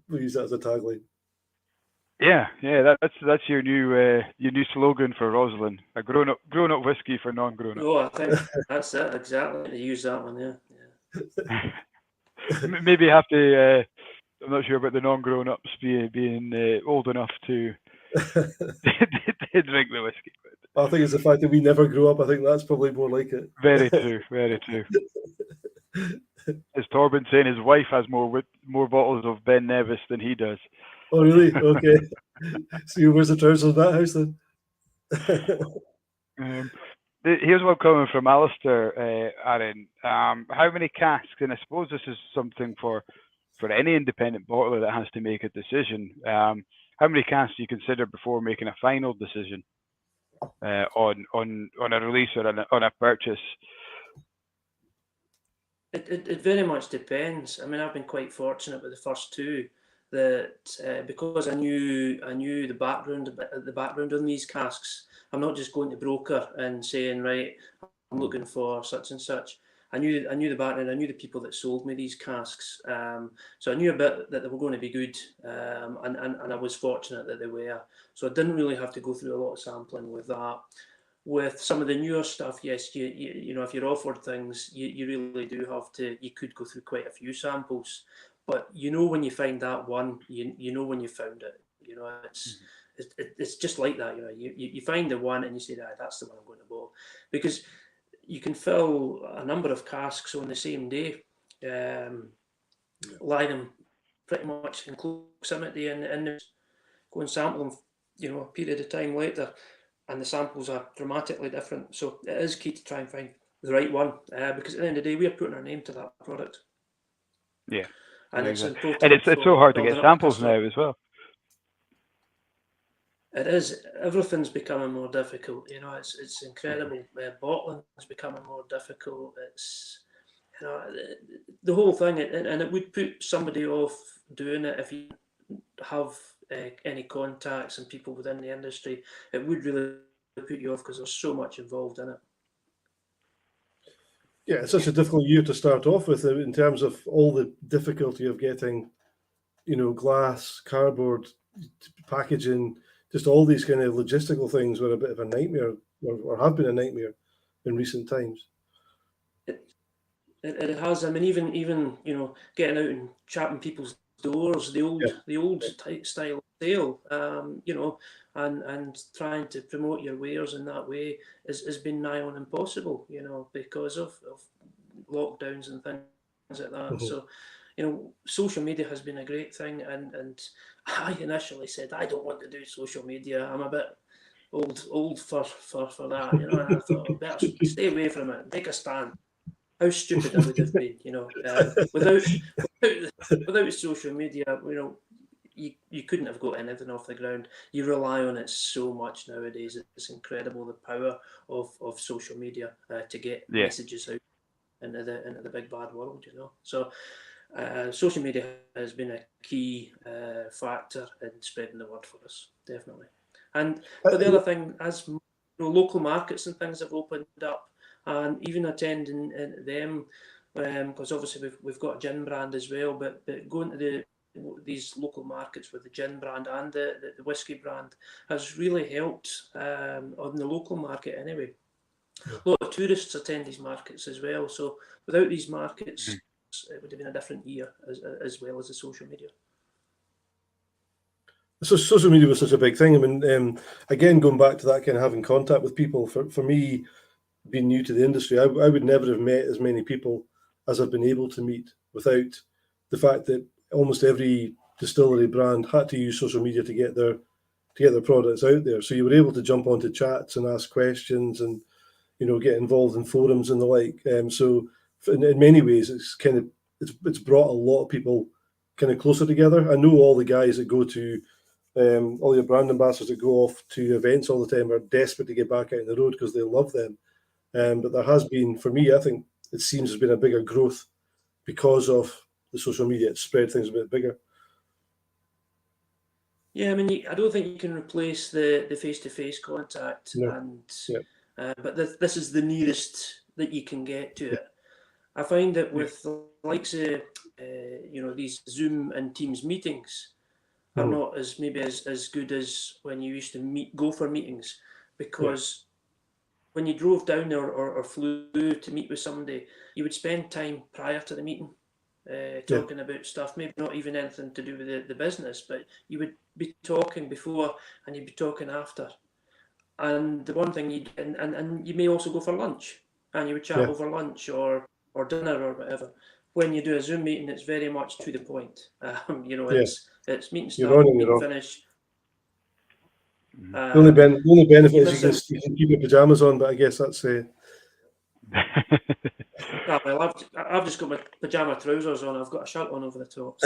We'll use that as a tagline. Yeah, that's your new slogan for Roslin: a grown-up whiskey for non-grown-ups. Oh, I think that's it exactly. To use that one, yeah. Maybe have to. I'm not sure about the non-grown-ups being old enough to drink the whiskey. I think it's the fact that we never grew up. I think that's probably more like it. Very true, very true. As Torben saying, his wife has more bottles of Ben Nevis than he does. Oh, really? Okay. So where's the trousers in that house then? Here's one coming from Alistair, Aaron. How many casks, and I suppose this is something for any independent bottler that has to make a decision, how many casks do you consider before making a final decision on a release or on a purchase? It very much depends. I mean, I've been quite fortunate with the first two that because I knew the background on these casks. I'm not just going to broker and saying, right, I'm looking for such and such. I knew the background. I knew the people that sold me these casks, so I knew a bit that they were going to be good, and I was fortunate that they were. So I didn't really have to go through a lot of sampling with that. With some of the newer stuff, yes, you know, if you're offered things, you really do have to. You could go through quite a few samples, but you know when you find that one, you know when you found it. You know, it's just like that. You know, you find the one and you say, that's the one I'm going to bottle, because you can fill a number of casks on the same day, lie them pretty much in close proximity, and go and sample them, you know, a period of time later, and the samples are dramatically different. So it is key to try and find the right one, because at the end of the day, we are putting our name to that product. Yeah, and exactly. It's so hard to get samples now as well. It is. Everything's becoming more difficult. You know, it's incredible. Bottling is becoming more difficult. It's, you know, the whole thing, and it would put somebody off doing it if you have any contacts and people within the industry. It would really put you off because there's so much involved in it. Yeah, it's such a difficult year to start off with in terms of all the difficulty of getting, you know, glass, cardboard, packaging. Just all these kind of logistical things were a bit of a nightmare, or have been a nightmare in recent times. It has. I mean, even you know, getting out and chapping people's doors, the old style sale, you know, and trying to promote your wares in that way has been nigh on impossible, you know, because of lockdowns and things like that. Mm-hmm. So, you know, social media has been a great thing, and I initially said I don't want to do social media. I'm a bit old for that, you know. And I thought, oh, better stay away from it, take a stand. How stupid I would have been, you know, without social media, you know, you couldn't have got anything off the ground. You rely on it so much nowadays. It's incredible, the power of social media to get messages out into the big bad world, you know. So social media has been a key factor in spreading the word for us, definitely. And but the other thing, as you know, local markets and things have opened up, and even attending them, because obviously we've got a gin brand as well, but going to these local markets with the gin brand and the whiskey brand has really helped on the local market anyway. Yeah. A lot of tourists attend these markets as well, so without these markets, it would have been a different year as well as the social media. So social media was such a big thing. I mean, again, going back to that kind of having contact with people, for me, being new to the industry, I would never have met as many people as I've been able to meet without the fact that almost every distillery brand had to use social media to get their to get their products out there. So you were able to jump onto chats and ask questions and, you know, get involved in forums and the like. So in many ways, it's brought a lot of people kind of closer together. I know all the guys that go to all your brand ambassadors that go off to events all the time are desperate to get back out on the road because they love them. But there has been, for me, I think it seems there's been a bigger growth because of the social media. It's spread things a bit bigger. Yeah, I mean, I don't think you can replace the face-to-face contact, No. But this is the nearest that you can get to it. I find that with the likes of these Zoom and Teams meetings are not as good as when you used to go for meetings, because when you drove down there or flew to meet with somebody, you would spend time prior to the meeting talking about stuff, maybe not even anything to do with the business, but you would be talking before and you'd be talking after. And the one thing and you may also go for lunch and you would chat over lunch or dinner or whatever. When you do a Zoom meeting, it's very much to the point. It's meeting start, meeting finish. The only benefit is you can keep your pajamas on, but I guess that's well, I've just got my pajama trousers on. I've got a shirt on over the top.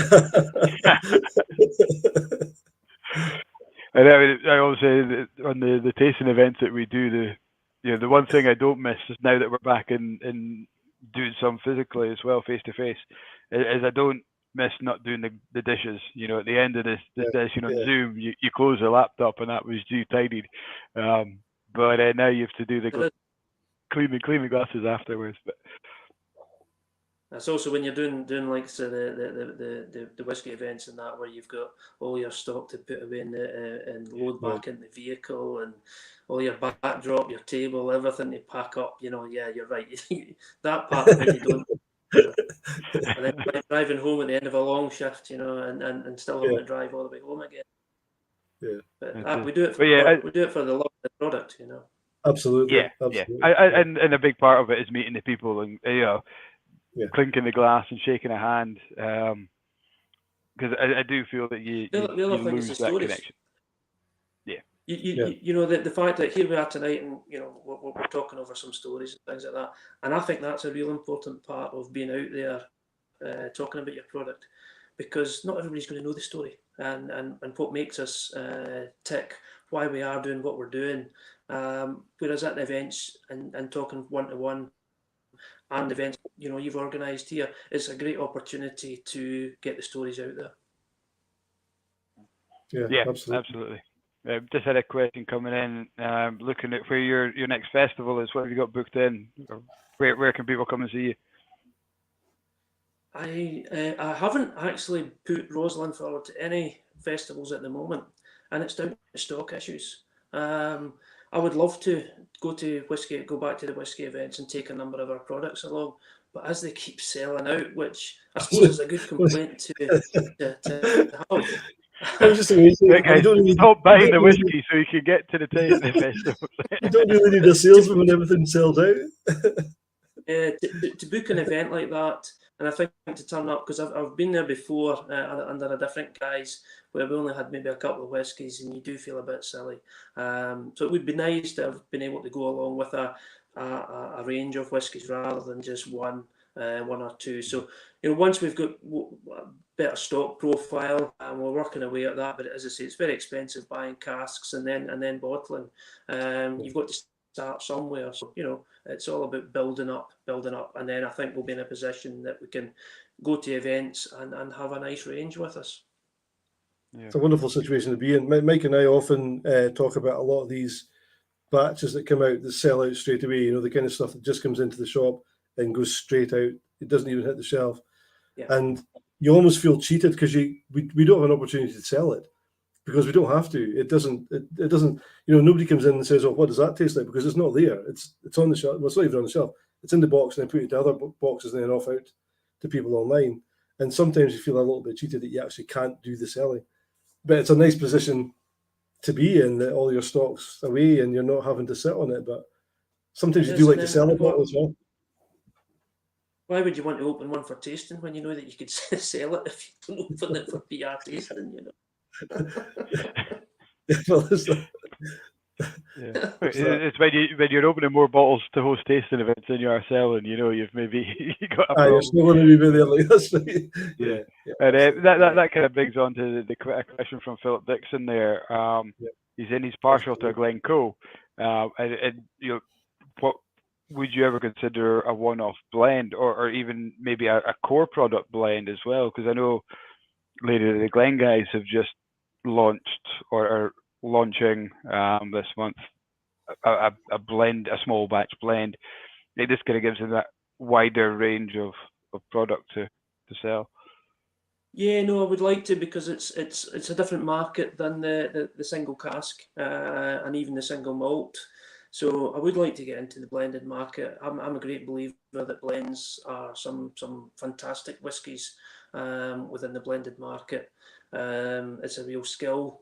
And I always say that on the tasting events that we do, the one thing I don't miss is now that we're back in doing some physically as well, face to face, is I don't miss not doing the dishes. You know, at the end of this session on Zoom, you close the laptop and that was due tidied. But now you have to do the clean the glasses afterwards. But that's also when you're doing like the whiskey events and that, where you've got all your stock to put away and load back in the vehicle, and all your backdrop, your table, everything to pack up. You know, you're right. That part of it you don't. And then driving home at the end of a long shift, and still having to drive all the way home again. Yeah, but we do it for we do it for the love of the product, Absolutely. Absolutely. And a big part of it is meeting the people and clinking the glass and shaking a hand, because I do feel that you lose that connection. The fact that here we are tonight, and we're talking over some stories and things like that, and I think that's a real important part of being out there talking about your product, because not everybody's going to know the story and what makes us tick, why we are doing what we're doing. Whereas at the events and talking one-to-one and events you've organised here, it's a great opportunity to get the stories out there. Yeah, absolutely. Just had a question coming in. Looking at where your next festival is. What have you got booked in? Or where can people come and see you? I haven't actually put Roslin forward to any festivals at the moment, and it's down to stock issues. I would love to go back to the whiskey events and take a number of our products along, but as they keep selling out, which I suppose is a good complaint to have. I'm just amazing. Stop buying the whiskey so you can get to the tasting festival. You don't really need a salesman when everything sells out. To book an event like that, and I think to turn up, because I've been there before under a different guise where we only had maybe a couple of whiskies, and you do feel a bit silly. So it would be nice to have been able to go along with a range of whiskies rather than just one or two. So once we've got a better stock profile, and we're working away at that, but as I say, it's very expensive buying casks and then bottling. You've got to start somewhere, so it's all about building up, and then I think we'll be in a position that we can go to events and have a nice range with us. It's a wonderful situation to be in. Mike and I often talk about a lot of these batches that come out that sell out straight away, the kind of stuff that just comes into the shop and goes straight out. It doesn't even hit the shelf. And you almost feel cheated because we don't have an opportunity to sell it, because we don't have to. It doesn't, nobody comes in and says, oh, what does that taste like? Because it's not there. It's on the shelf. Well, it's not even on the shelf. It's in the box, and then put it to other boxes and then off out to people online. And sometimes you feel a little bit cheated that you actually can't do the selling. But it's a nice position to be in, that all your stock's away and you're not having to sit on it. But sometimes you do like to sell a bottle as well. Why would you want to open one for tasting when you know that you could sell it if you don't open it for PR tasting, Well, it's Yeah. It's when you're opening more bottles to host tasting events than you are selling, you've maybe got a problem. You're still going to be there, like that's right. Yeah. And that kind of brings on to the question from Philip Dixon there. He's in, he's partial to a Glencoe. And what would you ever consider a one-off blend, or even maybe a core product blend as well? Because I know Lady of the Glen guys have just launched or are launching this month a blend, a small batch blend. It just kind of gives them that wider range of product to sell. Yeah, no, I would like to, because it's a different market than the single cask and even the single malt. So I would like to get into the blended market. I'm a great believer that blends are some fantastic whiskies within the blended market. It's a real skill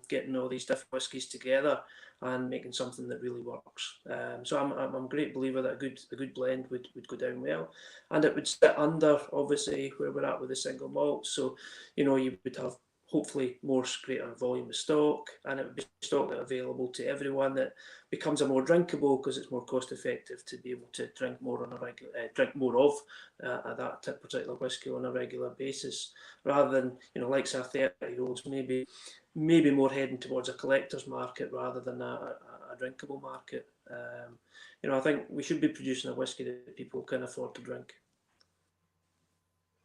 getting all these different whiskies together and making something that really works. So I'm a great believer that a good blend would go down well, and it would sit under obviously where we're at with the single malt. So you would have hopefully more greater volume of stock, and it would be stock that available to everyone, that becomes a more drinkable, because it's more cost effective to be able to drink more on a regular drink more of that particular whiskey on a regular basis, rather than like say 30-year-olds maybe more heading towards a collector's market rather than a drinkable market. I think we should be producing a whiskey that people can afford to drink.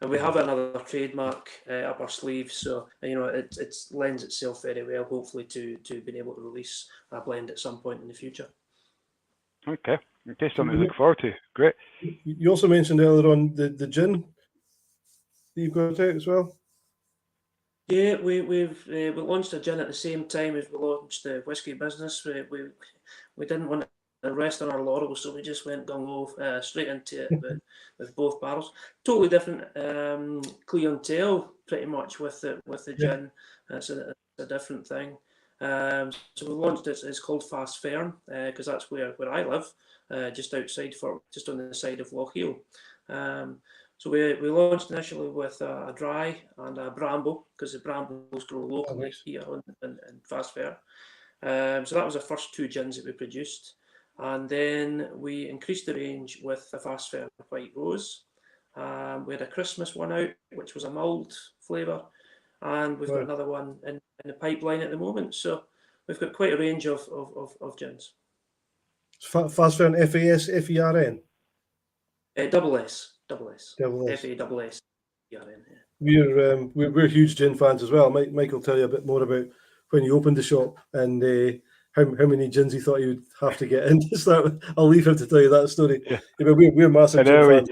And we have another trademark up our sleeve, so it lends itself very well, hopefully, to being able to release a blend at some point in the future. Okay, something to look forward to. Great. You also mentioned earlier on the gin that you've got out as well. Yeah, we launched a gin at the same time as we launched the whiskey business. We didn't want to rest on our laurels, so we just went gung-ho straight into it with both barrels. Totally different clientele, pretty much with the gin. It's a different thing. So we launched it. It's called Fast Fern because that's where I live, just on the side of Lochiel. So we launched initially with a dry and a bramble, because the brambles grow locally here in Fast Fern. So that was the first two gins that we produced. And then we increased the range with the Fast Fern White Rose. We had a Christmas one out, which was a mulled flavour. And we've got another one in the pipeline at the moment. So we've got quite a range of gins. Fast Fern, F-A-S-F-E-R-N? Double S. F-A-S-S-E-R-N, yeah. We're huge gin fans as well. Mike will tell you a bit more about when you opened the shop and how many gins he thought he would have to get in to start with. I'll leave him to tell you that story. Yeah. But we're massive gin fans.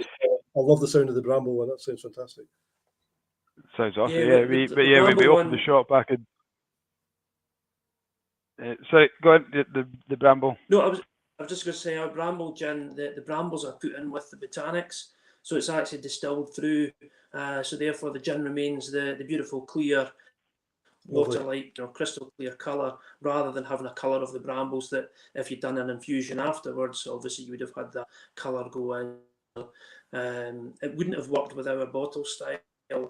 I love the sound of the Bramble one. That sounds fantastic. Sounds awesome. When we opened the shop back in. Sorry, go on. The Bramble. No, I was just going to say our Bramble gin. The brambles are put in with the botanics, so it's actually distilled through. So therefore, the gin remains the beautiful, clear, water-like, crystal clear colour, rather than having a colour of the brambles that if you'd done an infusion afterwards, obviously you would have had that colour go in. It wouldn't have worked with our bottle style,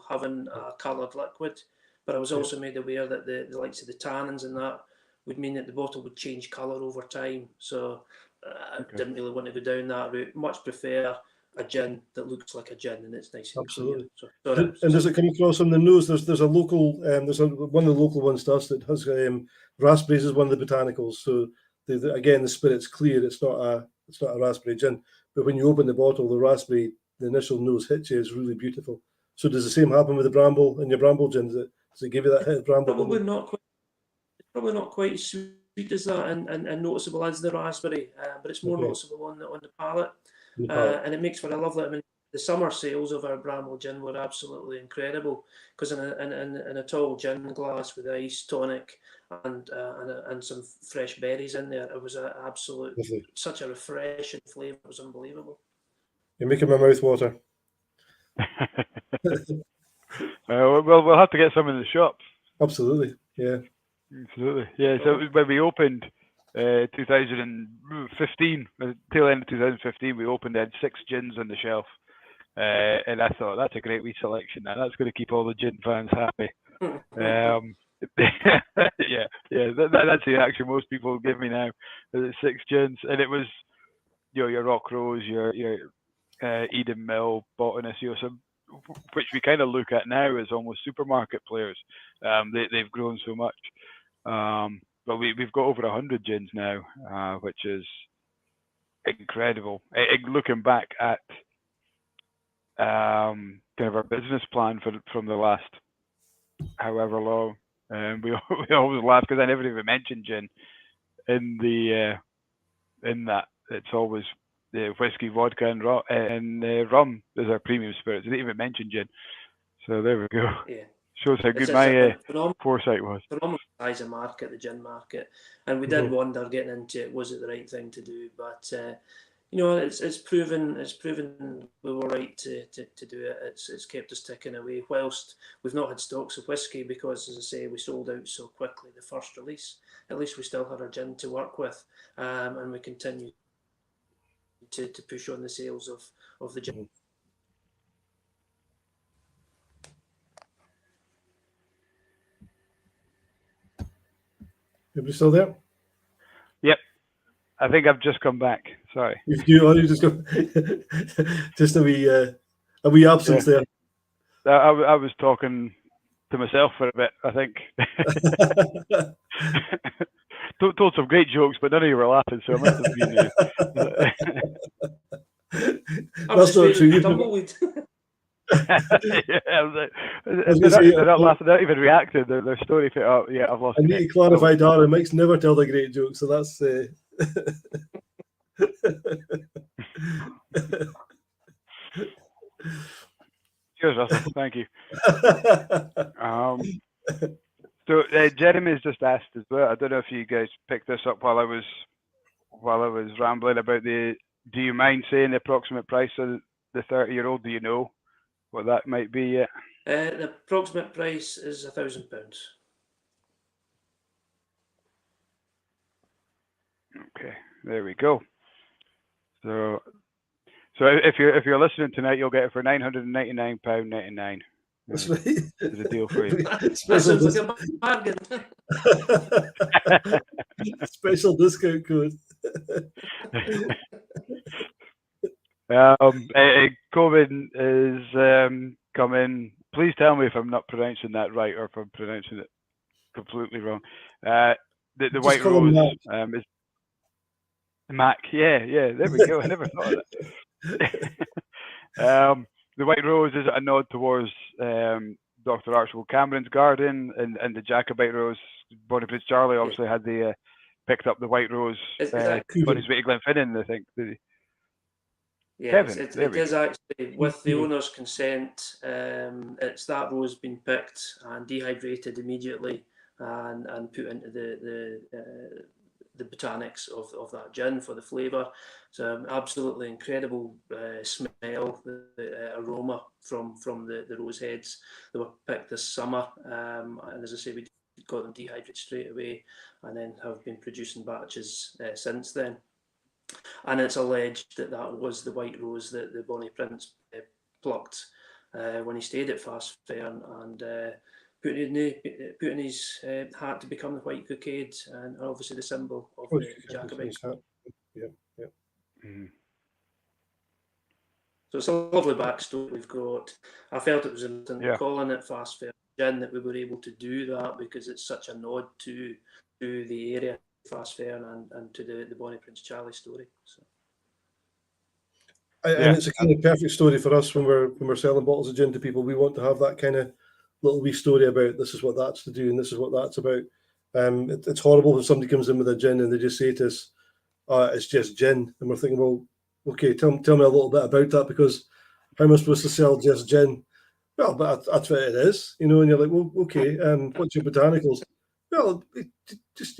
having a coloured liquid, but I was also made aware that the likes of the tannins and that would mean that the bottle would change colour over time. So I didn't really want to go down that route. Much prefer a gin that looks like a gin and it's nice and absolutely clear. And does it come across on the nose? There's a local one of the local ones to us that has raspberries as one of the botanicals. So again, the spirit's clear. It's not a raspberry gin, but when you open the bottle, the initial nose hits you is really beautiful. So does the same happen with the Bramble and your Bramble gin? Does it give you that hit of Bramble? Probably not quite as sweet as that and noticeable as the raspberry, but it's more noticeable on the palate. And it makes for a lovely. I mean, the summer sales of our Bramble gin were absolutely incredible, because in a tall gin glass with ice, tonic, and some fresh berries in there, it was such a refreshing flavour. It was unbelievable. You're making my mouth water. We'll have to get some in the shops. Absolutely, yeah. Absolutely, yeah. So when we opened 2015, tail end of 2015, we opened, had 6 gins on the shelf, and I thought that's a great wee selection. That's going to keep all the gin fans happy. yeah. That's the reaction most people give me now. 6 gins, and it was, your Rock Rose, your Eden Mill, Botanist, some, which we kind of look at now as almost supermarket players. They've grown so much, but we've got over 100 gins now, which is incredible. Looking back at kind of our business plan from the last however long, we always laugh because I never even mentioned gin in that. It's always the whiskey, vodka, and rum is our premium spirits. I didn't even mention gin. So there we go. Yeah. Shows how good my foresight was. Phenomenal size of market, the gin market, and we did wonder getting into it, was it the right thing to do? But it's proven we were right to do it. It's kept us ticking away. Whilst we've not had stocks of whiskey because, as I say, we sold out so quickly the first release. At least we still had our gin to work with, and we continue to push on the sales of the gin. Everybody still there? Yep. I think I've just come back. Sorry. You just go just a wee absence there. I was talking to myself for a bit, I think. Told some great jokes, but none of you were laughing, so I must have been That's not true. They're not laughing, they're not even reacting. Their story fit up. Yeah, I've lost. I need to clarify, Darren. Mike's never tell a great joke, so that's. Cheers, Russell. Thank you. So Jeremy's just asked as well. I don't know if you guys picked this up while I was rambling about the. Do you mind saying the approximate price of the 30-year-old? Do you know what that might be yet? The approximate price is £1,000. Okay, there we go. So if you're listening tonight, you'll get it for £999.99. That's right. There's a deal for you. That sounds like a bargain. Special discount code. COVID is coming. Please tell me if I'm not pronouncing that right or if I'm pronouncing it completely wrong. The White Rose is Mac. Yeah, there we go. I never thought of that. The White Rose is a nod towards Dr. Archibald Cameron's garden, and the Jacobite Rose. Bonnie Prince Charlie obviously had picked up the White Rose on his way to Glenfinnan, I think. Yes, it is actually, with the owner's consent, it's that rose been picked and dehydrated immediately and put into the botanics of that gin for the flavour. So absolutely incredible smell, the aroma from the rose heads. They were picked this summer, and as I say, we got them dehydrated straight away and then have been producing batches since then. And it's alleged that was the White Rose that the Bonnie Prince plucked when he stayed at Fastfair and put in his hat to become the White Cockade, and obviously the symbol of the Jacobite. Yeah. Mm-hmm. So it's a lovely backstory we've got. I felt it was important calling it Fastfair Gin that we were able to do that because it's such a nod to the area, Fastfair, and to the Bonnie Prince Charlie story. So. And it's a kind of perfect story for us when we're selling bottles of gin to people. We want to have that kind of little wee story about this is what that's to do and this is what that's about. It's horrible when somebody comes in with a gin and they just say to us, it's just gin. And we're thinking, well, okay, tell me a little bit about that, because how am I supposed to sell just gin? Well, but that's what it is, and you're like, well, okay, what's your botanicals? Well, you just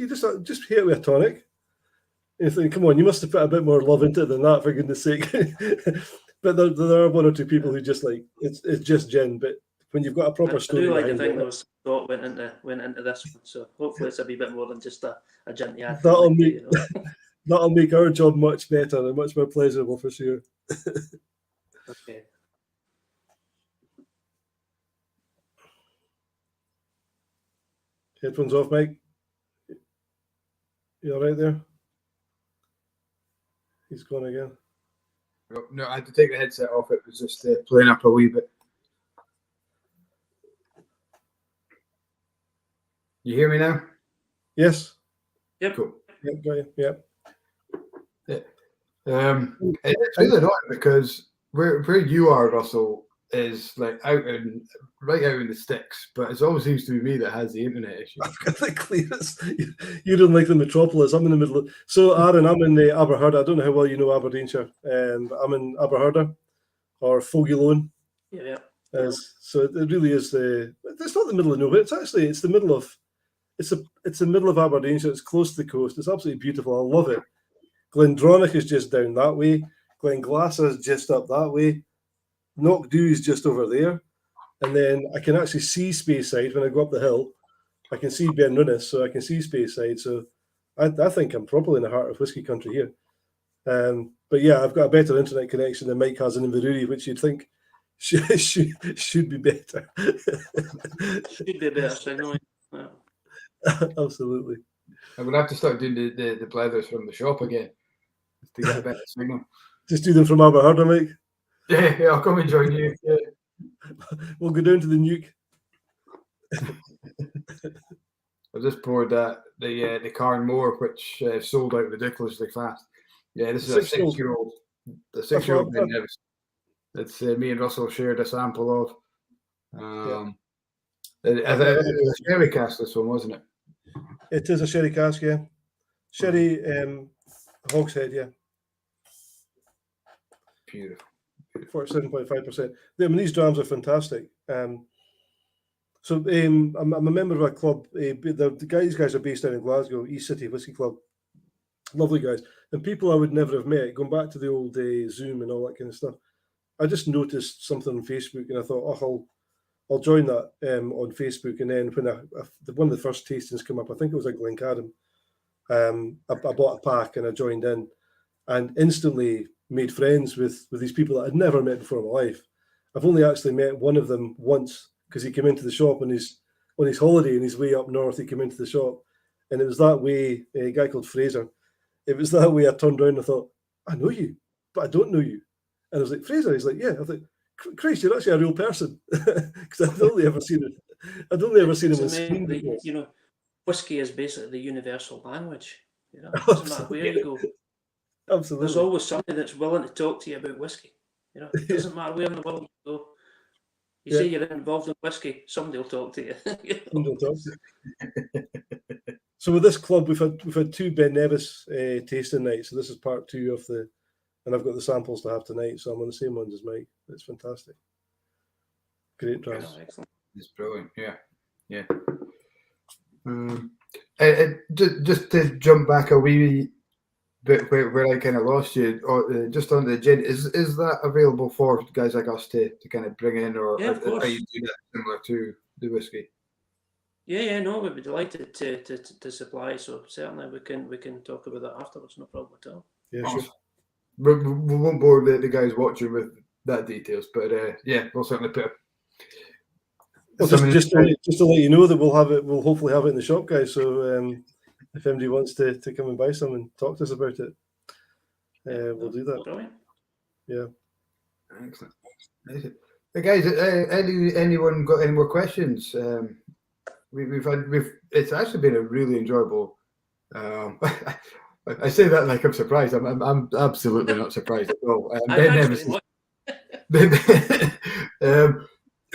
hit it with a tonic. And you think, come on, you must have put a bit more love into it than that, for goodness sake. But there are one or two people who just like, it's just gin, but when you've got a proper story. I do like to think there was thought went into this one, so hopefully it's a wee bit more than just a gin. Yeah, that'll make our job much better and much more pleasurable for sure. Okay. Headphones off, Mike. You all right there? He's gone again. No, I had to take the headset off. It was just playing up a wee bit. You hear me now? Yes. Yep. Cool. Yep, got you. Yep. It's really annoying because where you are, Russell, is like right out in the sticks, but it always seems to be me that has the internet issue. I've got the clearest. You don't like the metropolis. I'm in the middle of. So, Aaron, I'm in the Aberhurder. I don't know how well you know Aberdeenshire. But I'm in Aberhurder or Fogilone. Yeah. So it really is the. It's not the middle of nowhere. It's the middle of. It's the middle of Aberdeenshire. It's close to the coast. It's absolutely beautiful. I love it. Glendronach is just down that way. Glenglasser is just up that way. Knockdhu is just over there. And then I can actually see Speyside when I go up the hill. I can see Ben Nevis, so I can see Speyside. So I think I'm probably in the heart of whisky country here. But yeah, I've got a better internet connection than Mike has in Inverurie, which you'd think should be better. Should be better signaling. Yeah. Absolutely. I would have to start doing the Blethers from the shop again to get a better signal. Just do them from Aberhurder, Mike. Yeah, I'll come and join you. Yeah. We'll go down to the Nuke. I just poured the Carnmore, which sold out ridiculously fast. Yeah, this is a 6-year-old. The 6-year-old Ben Nevis. It's me and Russell shared a sample of. It was a sherry cask, this one, wasn't it? It is a sherry cask, yeah. Sherry hogshead, yeah. Beautiful. 47.5%. I mean, these drams are fantastic. I'm a member of a club. These guys are based down in Glasgow, East City Whisky Club. Lovely guys. And people I would never have met, going back to the old Zoom and all that kind of stuff. I just noticed something on Facebook and I thought, I'll join that on Facebook. And then when one of the first tastings came up, I think it was at Glencadam, I bought a pack and I joined in and instantly made friends with these people that I'd never met before in my life. I've only actually met one of them once because he came into the shop on his holiday and his way up north. He came into the shop and it was that way, a guy called Fraser. It was that way I turned around and I thought, I know you, but I don't know you. And I was like, Fraser? He's like, yeah. I thought, Christ, you're actually a real person. Because I'd only ever seen him on screen before. You know, whiskey is basically the universal language. You know, it doesn't matter where you go. Absolutely. There's always somebody that's willing to talk to you about whiskey. You know, it doesn't matter where in the world you go. You say you're involved in whiskey, somebody will talk to you. Somebody will talk to you. So with this club, we've had 2 Ben Nevis tasting nights. So this is part 2 of the, and I've got the samples to have tonight. So I'm on the same ones as Mike. It's fantastic. Great drams. Oh, excellent. It's brilliant. Yeah. Just to jump back a wee bit where I kind of lost you, just on the gin, is that available for guys like us to kind of bring in, or are you doing that similar to the whiskey? Yeah, no, we'd be delighted to supply. So certainly we can talk about that afterwards. No problem at all. Yeah, sure. We won't bore the guys watching with that details, but yeah, we'll certainly put. Well, just to let you know that we'll hopefully have it in the shop, guys. So if anybody wants to come and buy some and talk to us about it, we'll do that. Brilliant. Yeah. Excellent. Hey guys, anyone got any more questions? It's actually been a really enjoyable. I say that like I'm surprised. I'm absolutely not surprised at all. Ben Nevis.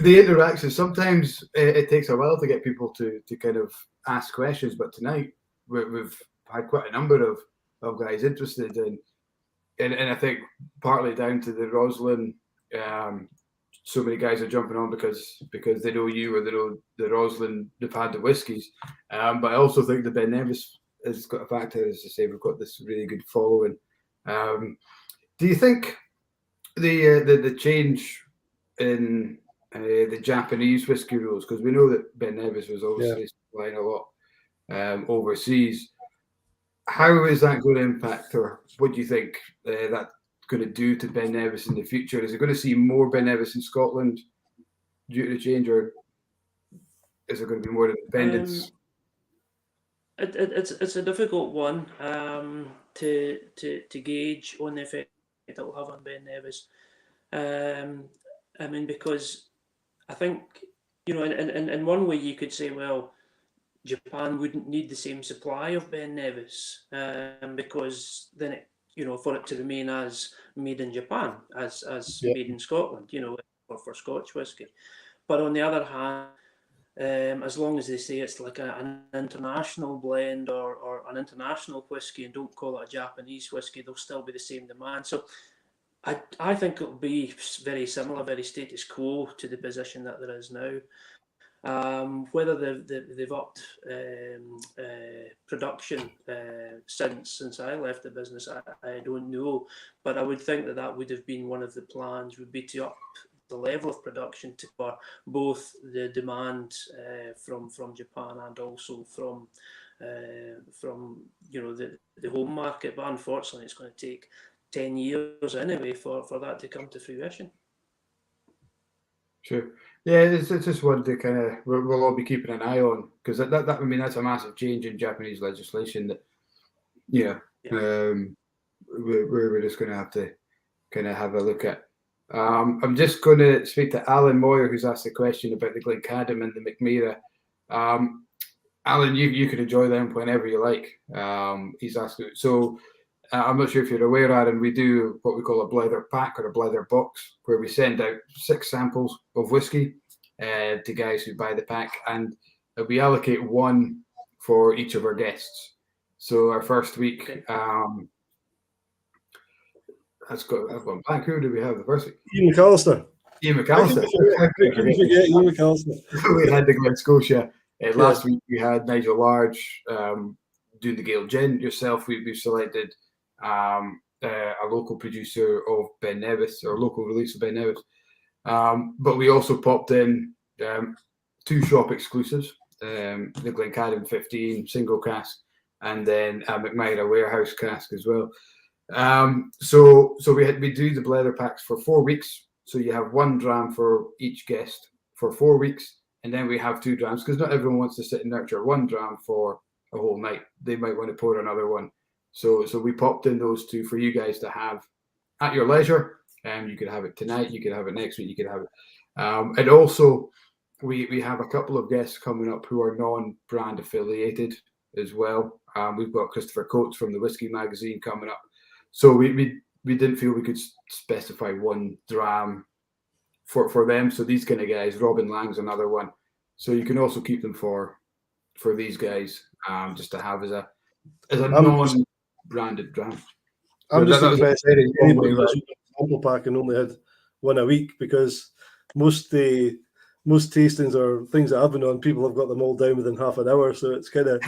The interaction, sometimes it takes a while to get people to kind of ask questions, but tonight we've had quite a number of guys interested in, and I think partly down to the Roslin. So many guys are jumping on because they know you or they know the Roslin, they've had the whiskies. But I also think the Ben Nevis has got a factor, as I say, we've got this really good following. Do you think the change in the Japanese whiskey rules, because we know that Ben Nevis was obviously supplying a lot overseas, how is that going to impact, or what do you think that going to do to Ben Nevis in the future? Is it going to see more Ben Nevis in Scotland due to the change, or is there going to be more independence It's a difficult one to gauge on the effect it will have on Ben Nevis. I mean, because I think, you know, in one way you could say, well, Japan wouldn't need the same supply of Ben Nevis because then it, you know, for it to remain as made in Japan, as made in Scotland, you know, for Scotch whisky. But on the other hand, as long as they say it's like an international blend or an international whisky and don't call it a Japanese whisky, there'll still be the same demand. So I think it'll be very similar, very status quo to the position that there is now. Whether they've upped production since I left the business, I don't know. But I would think that would have been one of the plans, would be to up the level of production to cover both the demand from Japan and also from you know the home market. But unfortunately, it's going to take 10 years anyway for that to come to fruition. Sure. Yeah, it's just one to kind of we'll all be keeping an eye on, because that I mean that's a massive change in Japanese legislation that we're just going to have to kind of have a look at. I'm just going to speak to Alan Moyer, who's asked a question about the Glencadam and the McMeera. Alan, you can enjoy them whenever you like. He's asking. So I'm not sure if you're aware, Aaron, we do what we call a Blether pack or a Blether box, where we send out 6 samples of whiskey to guys who buy the pack, and we allocate 1 for each of our guests. So our first week, I've gone back. Who do we have the first week? Ian McAllister. Ian McAllister. Ian McAllister. We had the Glen Scotia. Last week we had Nigel Large doing the Gale Gin. Yourself, we've selected a local producer of Ben Nevis, or local release of Ben Nevis. But we also popped in 2 shop exclusives, the Glencadam 15 single cask, and then a McMeera warehouse cask as well. So we do the Blether packs for 4 weeks. So you have 1 dram for each guest for 4 weeks, and then we have 2 drams, because not everyone wants to sit and nurture 1 dram for a whole night. They might want to pour another one. So we popped in those 2 for you guys to have at your leisure. You could have it tonight, you could have it next week, you could have it. And also we have a couple of guests coming up who are non-brand affiliated as well. We've got Christopher Coates from the Whisky Magazine coming up. So we didn't feel we could specify 1 dram for them. So these kind of guys, Robin Lang's another one. So you can also keep them for these guys, just to have as a non-branded dram. I'm just impressed anybody was a sample pack and only had 1 a week, because most tastings or things that I've been on, people have got them all down within half an hour. So it's kind of,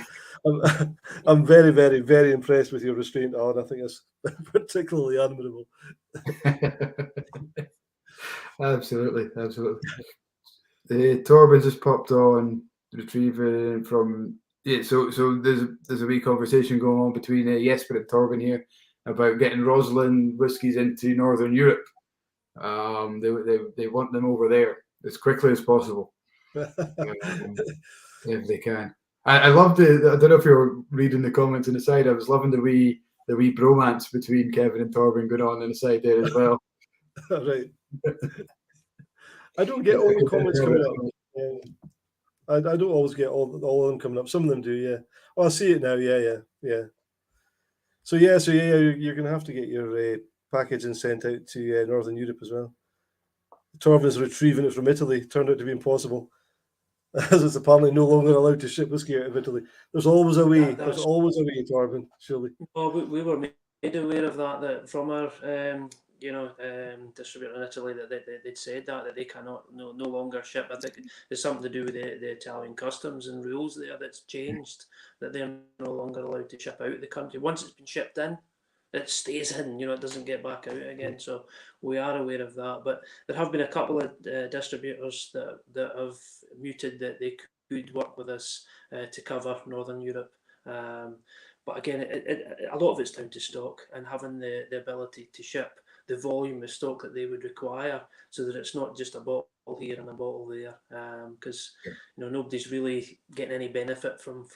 I'm very, very, very impressed with your restraint, Alan. I think it's particularly admirable. Absolutely. Torben just popped on, retrieving from So there's a wee conversation going on between Jesper and Torben here about getting Roslin whiskies into Northern Europe. They want them over there as quickly as possible, if they can. I love I don't know if you're reading the comments on the side. I was loving the wee bromance between Kevin and Torben going on the side there as well. Right. I don't get all the comments coming up. I don't always get all of them coming up. Some of them do, yeah. Oh, I see it now. Yeah. So you're going to have to get your packaging sent out to Northern Europe as well. Torben's retrieving it from Italy. Turned out to be impossible, as it's apparently no longer allowed to ship whiskey out of Italy. There's always a way. There's always a way, Torben, surely. Well, we were made aware of that from our distributor in Italy, that they'd said that they cannot no longer ship. I think there's something to do with the Italian customs and rules there that's changed, that they're no longer allowed to ship out of the country. Once it's been shipped in, it stays in, it doesn't get back out again. So we are aware of that. But there have been a couple of distributors that have muted that they could work with us to cover Northern Europe. But again, a lot of it's down to stock and having the ability to ship the volume of stock that they would require, so that it's not just a box here and a bottle there, because nobody's really getting any benefit from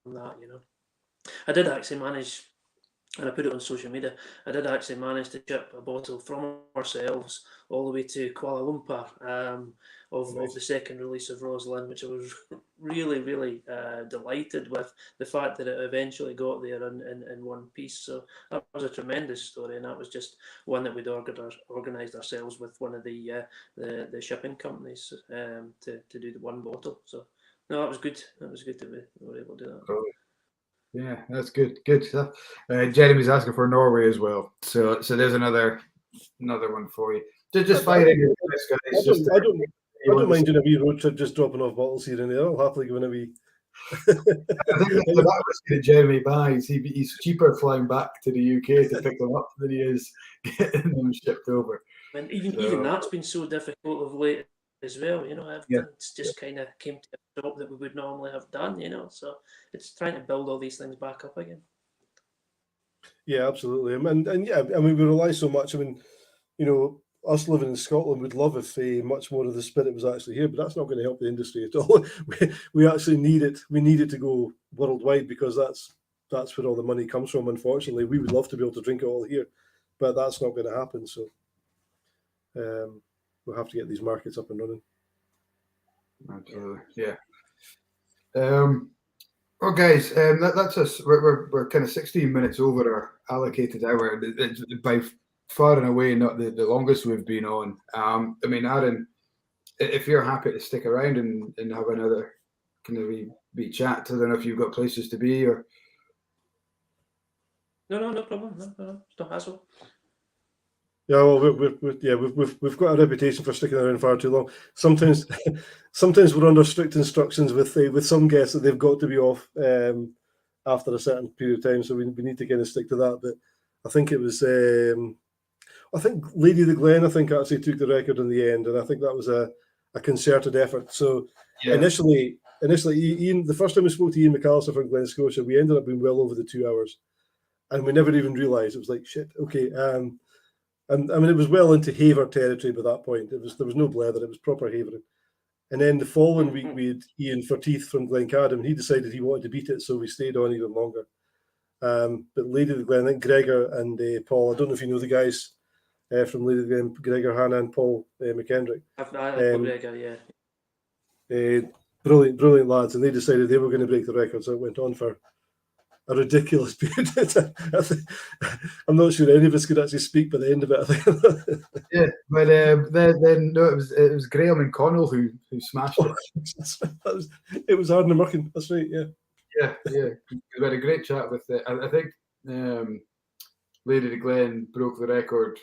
that. I did actually manage, and I put it on social media, I did actually manage to ship a bottle from ourselves all the way to Kuala Lumpur of the second release of Roslin, which I was really, really delighted with the fact that it eventually got there in one piece. So that was a tremendous story, and that was just one that we'd organised ourselves with one of the shipping companies to do the one bottle. So no, that was good. That was good that we were able to do that. Oh. Yeah, that's good. Good stuff. Jeremy's asking for Norway as well. So there's another one for you. Just fire in your list, guys. I don't mind doing a wee road trip, just dropping off bottles here and there. I'll happily go in a wee. I think that whiskey that Jeremy buys, he's cheaper flying back to the UK to pick them up than he is getting them shipped over. And even that's been so difficult of late as well. Everything's just kind of came to a stop that we would normally have done. So it's trying to build all these things back up again. Yeah, absolutely. And we rely so much. I mean, us living in Scotland would love if much more of the spirit was actually here, but that's not going to help the industry at all. We actually need it. We need it to go worldwide, because that's where all the money comes from. Unfortunately, we would love to be able to drink it all here, but that's not going to happen. So we'll have to get these markets up and running. Absolutely, yeah. Well, guys, that's us. We're kind of 16 minutes over our allocated hour. It's by far and away not the longest we've been on. I mean, Aaron, if you're happy to stick around and have another kind of wee chat, I don't know if you've got places to be or. No problem. No, it's no hassle. Yeah, well, we've got a reputation for sticking around far too long. Sometimes we're under strict instructions with some guests that they've got to be off after a certain period of time, so we need to kind of stick to that. But I think it was, I think Lady of the Glen, actually took the record in the end, and I think that was a concerted effort. So initially, Ian, the first time we spoke to Ian McAllister from Glen Scotia, we ended up being well over the 2 hours, and we never even realised. It was like, shit, okay. And I mean, it was well into Haver territory by that point. There was no Blether, it was proper havering. And then the following week, we had Ian Forteeth from Glencadam, and he decided he wanted to beat it, so we stayed on even longer. But Lady of the Glen, I think Gregor and Paul, I don't know if you know the guys from Lady of the Glen, Gregor Hanna and Paul McKendrick. I've Gregor, yeah. Brilliant lads, and they decided they were going to break the record, so it went on for a ridiculous period. I'm not sure any of us could actually speak by the end of it, I think. Yeah, but then no, it was Graham and Connell who smashed it. It was Arden and Merkin, that's right, yeah. Yeah. We had a great chat with it. I think Lady of the Glen broke the record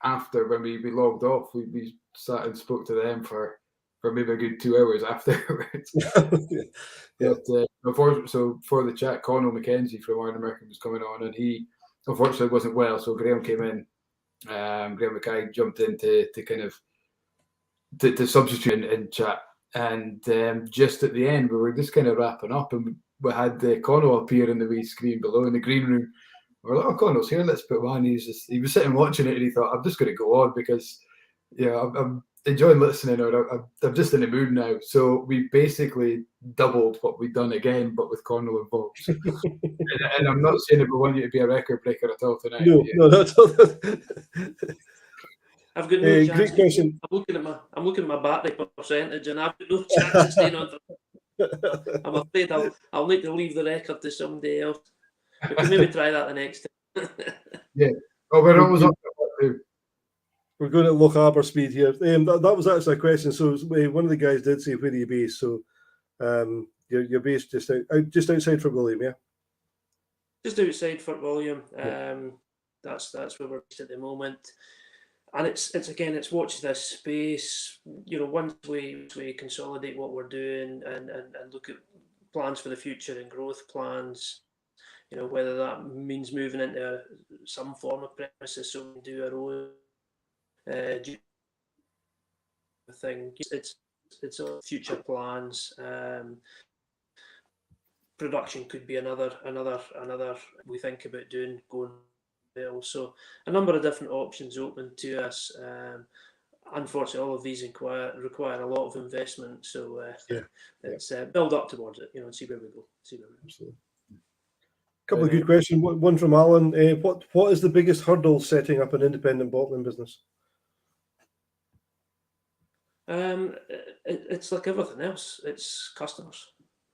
after when we logged off. We sat and spoke to them for maybe a good 2 hours afterwards. Yeah. But so for the chat, Connell McKenzie from Iron American was coming on, and he unfortunately wasn't well, so Graham came in. Graham Mackay jumped in to kind of to substitute and chat, and just at the end we were just kind of wrapping up, and we had Connell appear in the wee screen below in the green room. We're like, oh, Connell's here, let's put one. He was sitting watching it, and he thought, I'm just going to go on because I'm enjoying listening, or I'm just in the mood now. So we basically doubled what we'd done again, but with Connell involved. and I'm not saying that we want you to be a record breaker at all tonight. No, not at all. I've got no chance. Great question. I'm looking at my battery percentage, and I've got no chance of staying on. I'm afraid I'll need to leave the record to somebody else. We can maybe try that the next time. Yeah. Oh, we're almost up to We're going at Loch Harbour speed here. That was actually a question. So one of the guys did say, where are you based? So you're based just outside Fort William, yeah? Just outside Fort William. That's where we're based at the moment. And it's watch this space. Once we consolidate what we're doing and look at plans for the future and growth plans, whether that means moving into some form of premises so we can do our own thing. It's all future plans. Production could be another we think about doing going well. So a number of different options open to us. unfortunately, all of these require a lot of investment. So it's build up towards it, and see where we go. Absolutely. A couple of good questions. One from Alan. What is the biggest hurdle setting up an independent bottling business? It's like everything else. It's customers.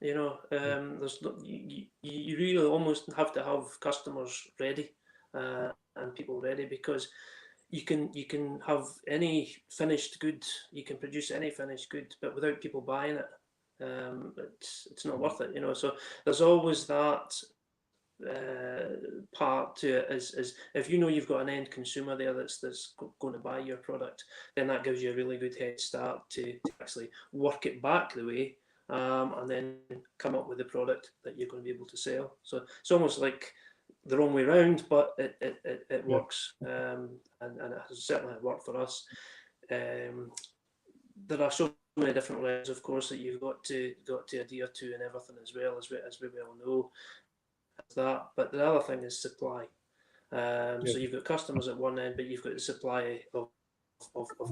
There's you really almost have to have customers ready and people ready, because you can have any finished good, you can produce any finished good, but without people buying it, it's not worth it. So there's always that part to it, is if you've got an end consumer there that's going to buy your product, then that gives you a really good head start to actually work it back the way, and then come up with the product that you're going to be able to sell. So it's almost like the wrong way around, but it works, and it has certainly worked for us. There are so many different ways, of course, that you've got to adhere to and everything, as well as we well know. That, but the other thing is supply. So you've got customers at one end, but you've got the supply of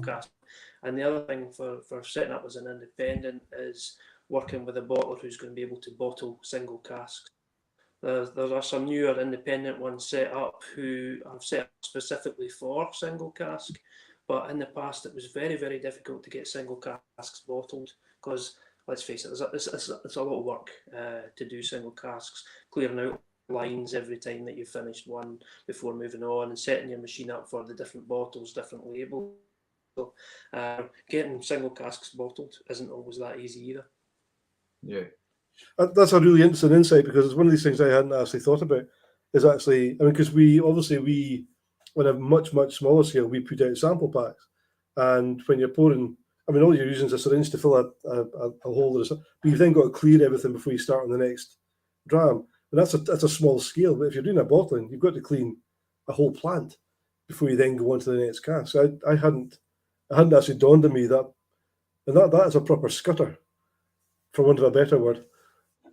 cask. And the other thing for setting up as an independent is working with a bottler who's going to be able to bottle single casks. There are some newer independent ones set up who have set up specifically for single cask, but in the past it was very, very difficult to get single casks bottled, because let's face it, it's a lot of work to do single casks, clearing out lines every time that you've finished one before moving on, and setting your machine up for the different bottles, different labels. So getting single casks bottled isn't always that easy either. Yeah. That's a really interesting insight, because it's one of these things I hadn't actually thought about. Is actually, because we on a much, much smaller scale, we put out sample packs, and when you're pouring, all you're using is a syringe to fill a hole, but you've then got to clear everything before you start on the next dram. And that's a small scale, but if you're doing a bottling, you've got to clean a whole plant before you then go on to the next cask. So I hadn't actually dawned on me that is a proper scutter, for want of a better word.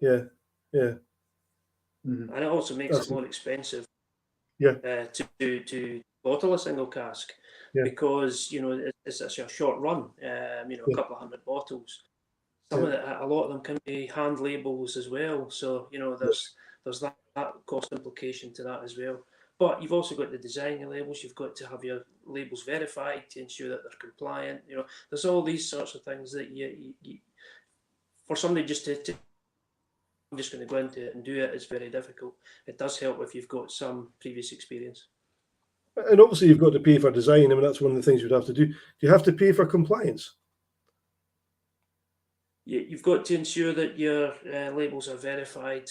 Yeah. Mm-hmm. And it also makes it more expensive. To bottle a single cask, because it's a short run. A couple of hundred bottles. A lot of them can be hand labels as well. So there's that cost implication to that as well. But you've also got to design your labels. You've got to have your labels verified to ensure that they're compliant. There's all these sorts of things that you for somebody just to I'm just going to go into it and do it is very difficult. It does help if you've got some previous experience. And obviously you've got to pay for design. That's one of the things you'd have to do. Do you have to pay for compliance? You've got to ensure that your labels are verified.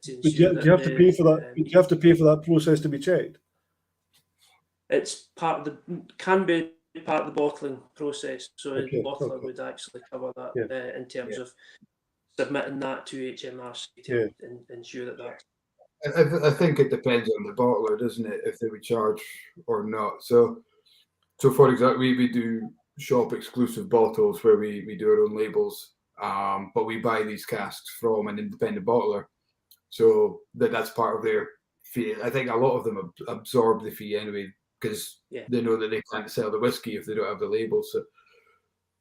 Do you have to pay for that? Do you have to pay for that process to be checked? It's can be part of the bottling process. So the bottler would actually cover that in terms of submitting that to HMRC to ensure that. I think it depends on the bottler, doesn't it? If they would charge or not. So for example, we do shop exclusive bottles where we do our own labels, but we buy these casks from an independent bottler, so that's part of their fee. I think a lot of them absorb the fee anyway, because they know that they can't sell the whiskey if they don't have the label. So,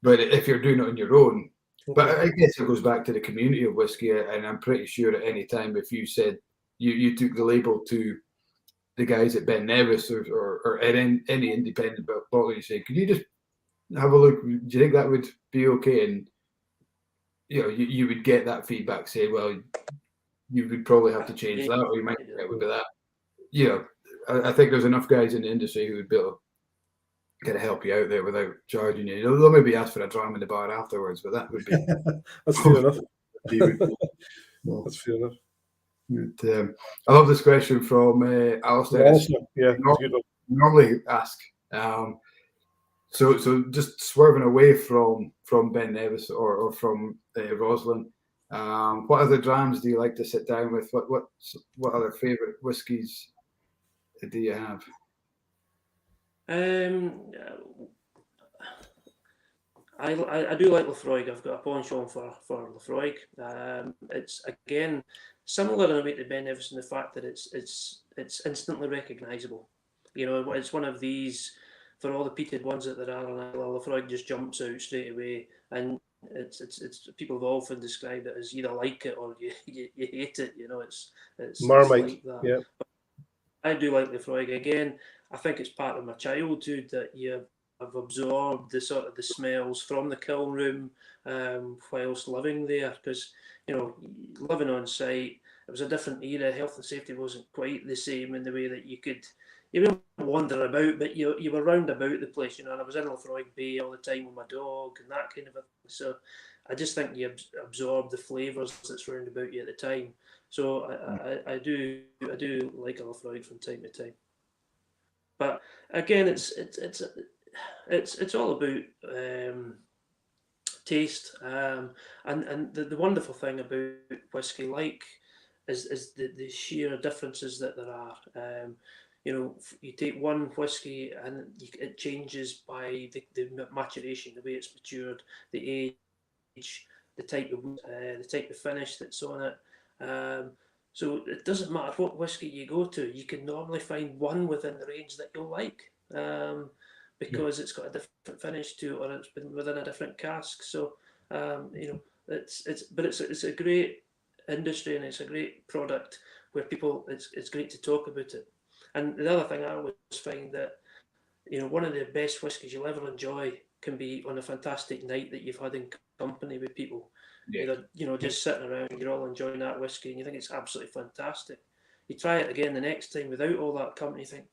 but if you're doing it on your own. But I guess it goes back to the community of whiskey, and I'm pretty sure at any time if you said you took the label to the guys at Ben Nevis or at any independent bottler, you say, could you just have a look? Do you think that would be okay? And you would get that feedback, say, well, you would probably have to change that, or you might get with that. I think there's enough guys in the industry who would be able to kind of help you out there without charging you. They'll maybe ask for a dram in the bar afterwards, but that would be that's fair enough. That's fair enough. But, I love this question from Alistair. Normally ask. So just swerving away from Ben Nevis or from Roslin, what other drams do you like to sit down with? What other favourite whiskies do you have? I do like Laphroaig. I've got a penchant for Laphroaig. It's again similar in a way to Ben Nevis in the fact that it's instantly recognisable. It's one of these for all the peated ones that there are on Isle of Lafroig just jumps out straight away, and it's people have often described it as either like it or you hate it. You know, it's Marmite. like that. Yeah. But I do like Lafroig. Again, I think it's part of my childhood that I've absorbed the sort of the smells from the kiln room whilst living there, because living on site, it was a different era. Health and safety wasn't quite the same in the way that you were wander about, but you were round about the place, and I was in Lafroig Bay all the time with my dog and that kind of thing. So I just think you absorb the flavours that's round about you at the time. So I do like a Lafroig from time to time. But again, it's all about taste, and the wonderful thing about whiskey is the sheer differences that there are. You take one whiskey and it changes by the maturation, the way it's matured, the age, the type of finish that's on it. So it doesn't matter what whiskey you go to, you can normally find one within the range that you'll like, because it's got a different finish to it, or it's been within a different cask. So it's a great industry, and it's a great product where it's great to talk about it. And the other thing I always find that one of the best whiskies you'll ever enjoy can be on a fantastic night that you've had in company with people. Yeah. Either just sitting around, you're all enjoying that whiskey, and you think it's absolutely fantastic. You try it again the next time without all that company, you think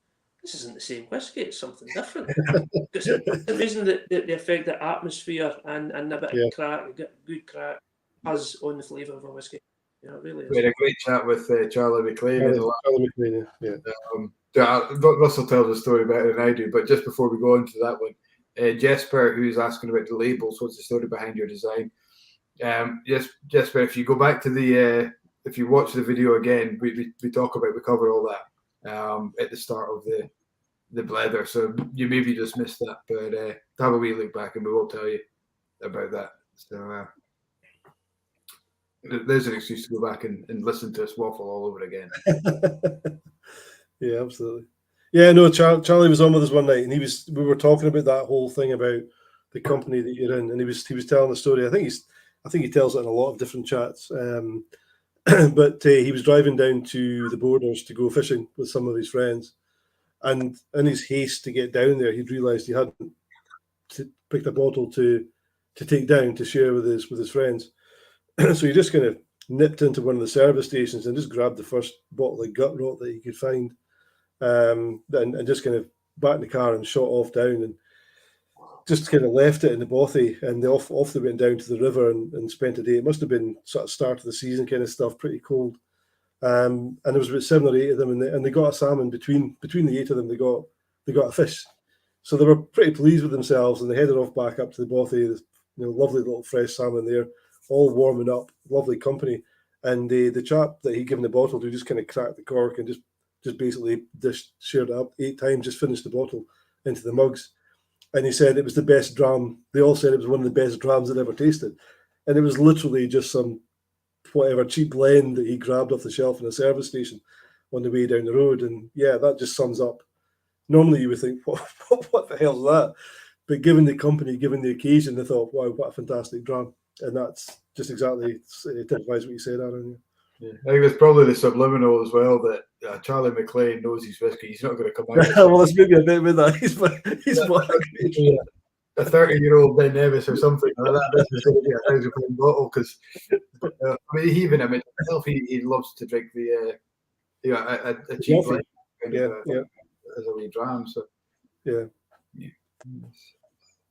this isn't the same whiskey; it's something different. Because the reason that the effect that atmosphere and a bit of crack, good crack, has on the flavour of a whiskey. It really is. We had a great chat with Charlie McLean. Yeah. Russell tells the story better than I do, but just before we go on to that one, Jesper, who's asking about the labels, what's the story behind your design? Yes, Jesper, if you go back to if you watch the video again, we cover all that at the start of the Blether, so you maybe just missed that, but have a wee look back and we will tell you about that. So there's an excuse to go back and listen to us waffle all over again. Yeah, absolutely. Yeah, no, Charlie was on with us one night, and we were talking about that whole thing about the company that you're in, and he was telling the story. I think he tells it in a lot of different chats. But he was driving down to the borders to go fishing with some of his friends, and in his haste to get down there, he'd realised he hadn't picked a bottle to take down to share with his friends. So he just kind of nipped into one of the service stations and just grabbed the first bottle of gut rot that he could find, and just kind of back in the car and shot off down and just kind of left it in the bothy, and off they went down to the river and spent a day. It must have been sort of start of the season kind of stuff, pretty cold. And there was about 7 or 8 of them, and they got a salmon between the 8 of them. They got a fish, so they were pretty pleased with themselves, and they headed off back up to the bothy. Lovely little fresh salmon there, all warming up, lovely company. And the chap that he'd given the bottle to just kind of cracked the cork and just basically shared it up 8 times, just finished the bottle into the mugs. And he said it was the best dram. They all said it was one of the best drams they'd ever tasted. And it was literally just some whatever cheap blend that he grabbed off the shelf in a service station on the way down the road. And yeah, that just sums up. Normally you would think, what the hell's that? But given the company, given the occasion, they thought, wow, what a fantastic dram. And that's just exactly typifies what you said, Aaron. Yeah. I think there's probably the subliminal as well that Charlie McLean knows his whiskey. He's not going to come out. Well, there's maybe a bit with that. He's a 30-year-old Ben Nevis or something like that. This is going to be a £1,000 bottle because I mean, even himself, he loves to drink a cheap blend as a wee dram. So yeah,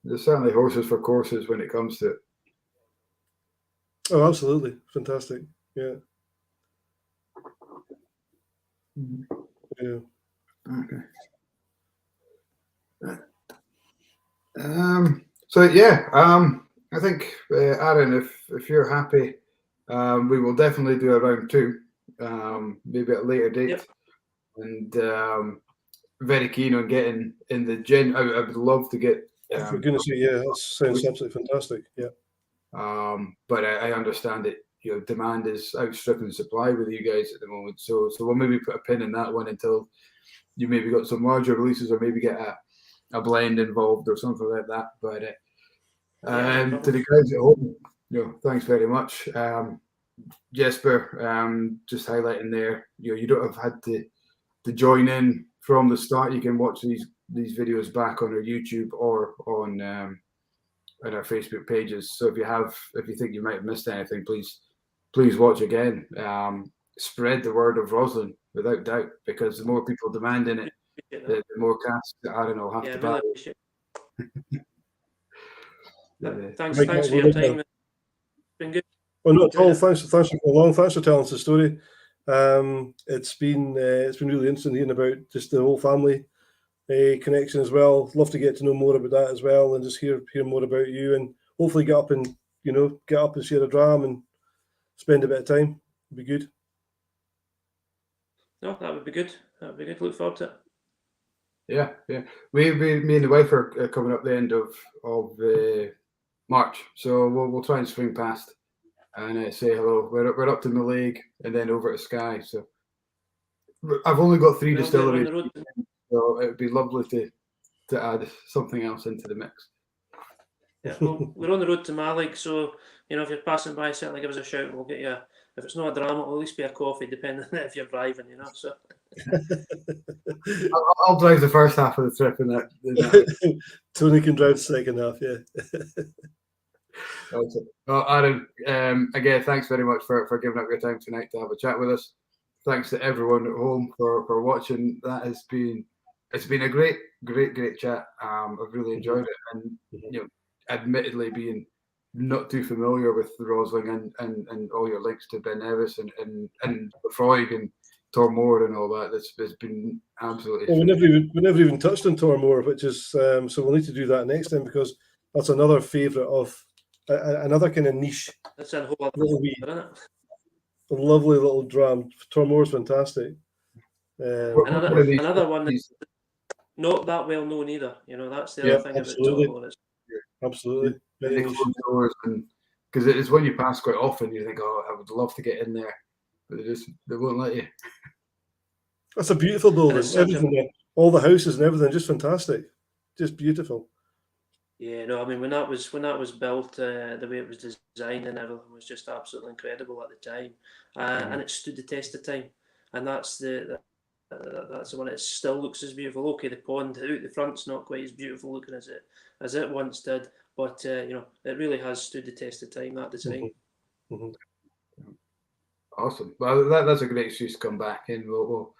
there's certainly horses for courses when it comes to it. Oh, absolutely, fantastic. Yeah. Yeah. Okay. So yeah, I think Aaron, if you're happy, we will definitely do a round 2, maybe at a later date. Yep. And very keen on getting in the gin. I would love to get. For goodness sake, yeah, that sounds absolutely fantastic. Yeah. But I understand that demand is outstripping supply with you guys at the moment. So we'll maybe put a pin in that one until you maybe got some larger releases, or maybe get a blend involved or something like that. But to the guys at home, thanks very much. Jesper, just highlighting there, you don't have had to join in from the start. You can watch these videos back on our YouTube or on our Facebook pages. So if you think you might have missed anything, please watch again. Spread the word of Roslin without doubt, because the more people demanding it, the more casks that Aaron will have to buy. Thanks for your time. It's been good. Well, not at all. Thanks for coming along. Thanks for telling us the story. It's been really interesting hearing about just the whole family connection as well. Love to get to know more about that as well, and just hear more about you, and hopefully get up and share a dram and spend a bit of time. It'd be good. No, that would be good. Look forward to it. Yeah. Me and the wife are coming up the end of March, so we'll try and swing past and say hello. We're up to Mallaig and then over to Skye. So I've only got 3 distilleries, so it would be lovely to add something else into the mix. Yeah, well, we're on the road to Mallaig, so if you're passing by, certainly give us a shout and we'll get you. If it's not a drama, it'll at least be a coffee, depending on if you're driving, So I'll drive the first half of the trip, and that. Tony can drive the second half. Yeah. Well, Aaron, again, thanks very much for giving up your time tonight to have a chat with us. Thanks to everyone at home for watching. It's been a great chat. I've really enjoyed it, and admittedly being not too familiar with the Roslin and all your links to Ben Nevis and Freud and Tormore and all that. It's been absolutely. Well, we never even touched on Tormore, which is so we'll need to do that next time, because that's another favourite of another kind of niche. That's a whole other thing, isn't it? A lovely little dram. Tormore's fantastic. Another one that's not that well known either. That's the other thing absolutely. About Tormore. Absolutely. Because it's when you pass quite often, you think, "Oh, I would love to get in there," but they won't let you. That's a beautiful building. Everything, all the houses and everything, just fantastic, just beautiful. Yeah, no, I mean when that was built, the way it was designed and everything was just absolutely incredible at the time, and it stood the test of time. And that's the one. It still looks as beautiful. Okay, the pond out the front's not quite as beautiful looking as it once did, but it really has stood the test of time, that design. Awesome. Well, that's a great excuse to come back in. We'll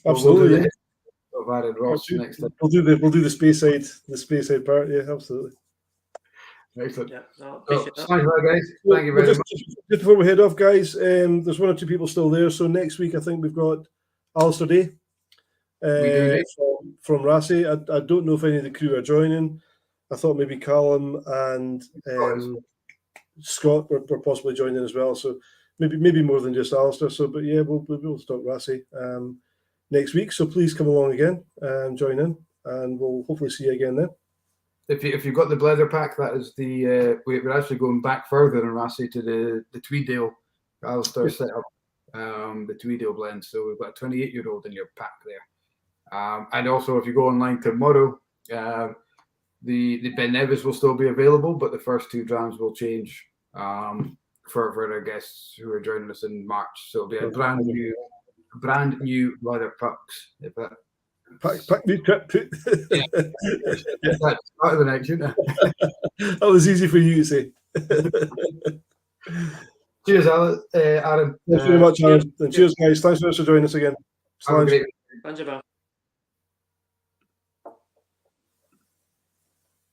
absolutely. Of Aaron Ross next time. We'll do the space side part. Yeah, absolutely. Excellent. Yeah, Thank you, guys. Thank you very much. Just before we head off, guys, there's 1 or 2 people still there. So next week, I think we've got Alistair Day from Rassy. I don't know if any of the crew are joining. I thought maybe Callum and Scott were possibly joining as well. So maybe more than just Alistair. So, but yeah, we'll be able to talk Rassy next week. So please come along again and join in, and we'll hopefully see you again then. If you've got the Blether pack, that is we're actually going back further than Rassy to the Tweedale Alistair set up, the Tweedale blend. So we've got a 28-year-old in your pack there. And also, if you go online tomorrow, the Ben Nevis will still be available, but the first 2 drams will change for our guests who are joining us in March. So it'll be a brand new leather pucks. If that pack new trip. Yeah. That's part of the next, isn't it? That was easy for you to say. Cheers, Aaron. Thanks very much, Aaron. And cheers, guys. Thanks for joining us again. Have a great Thank you,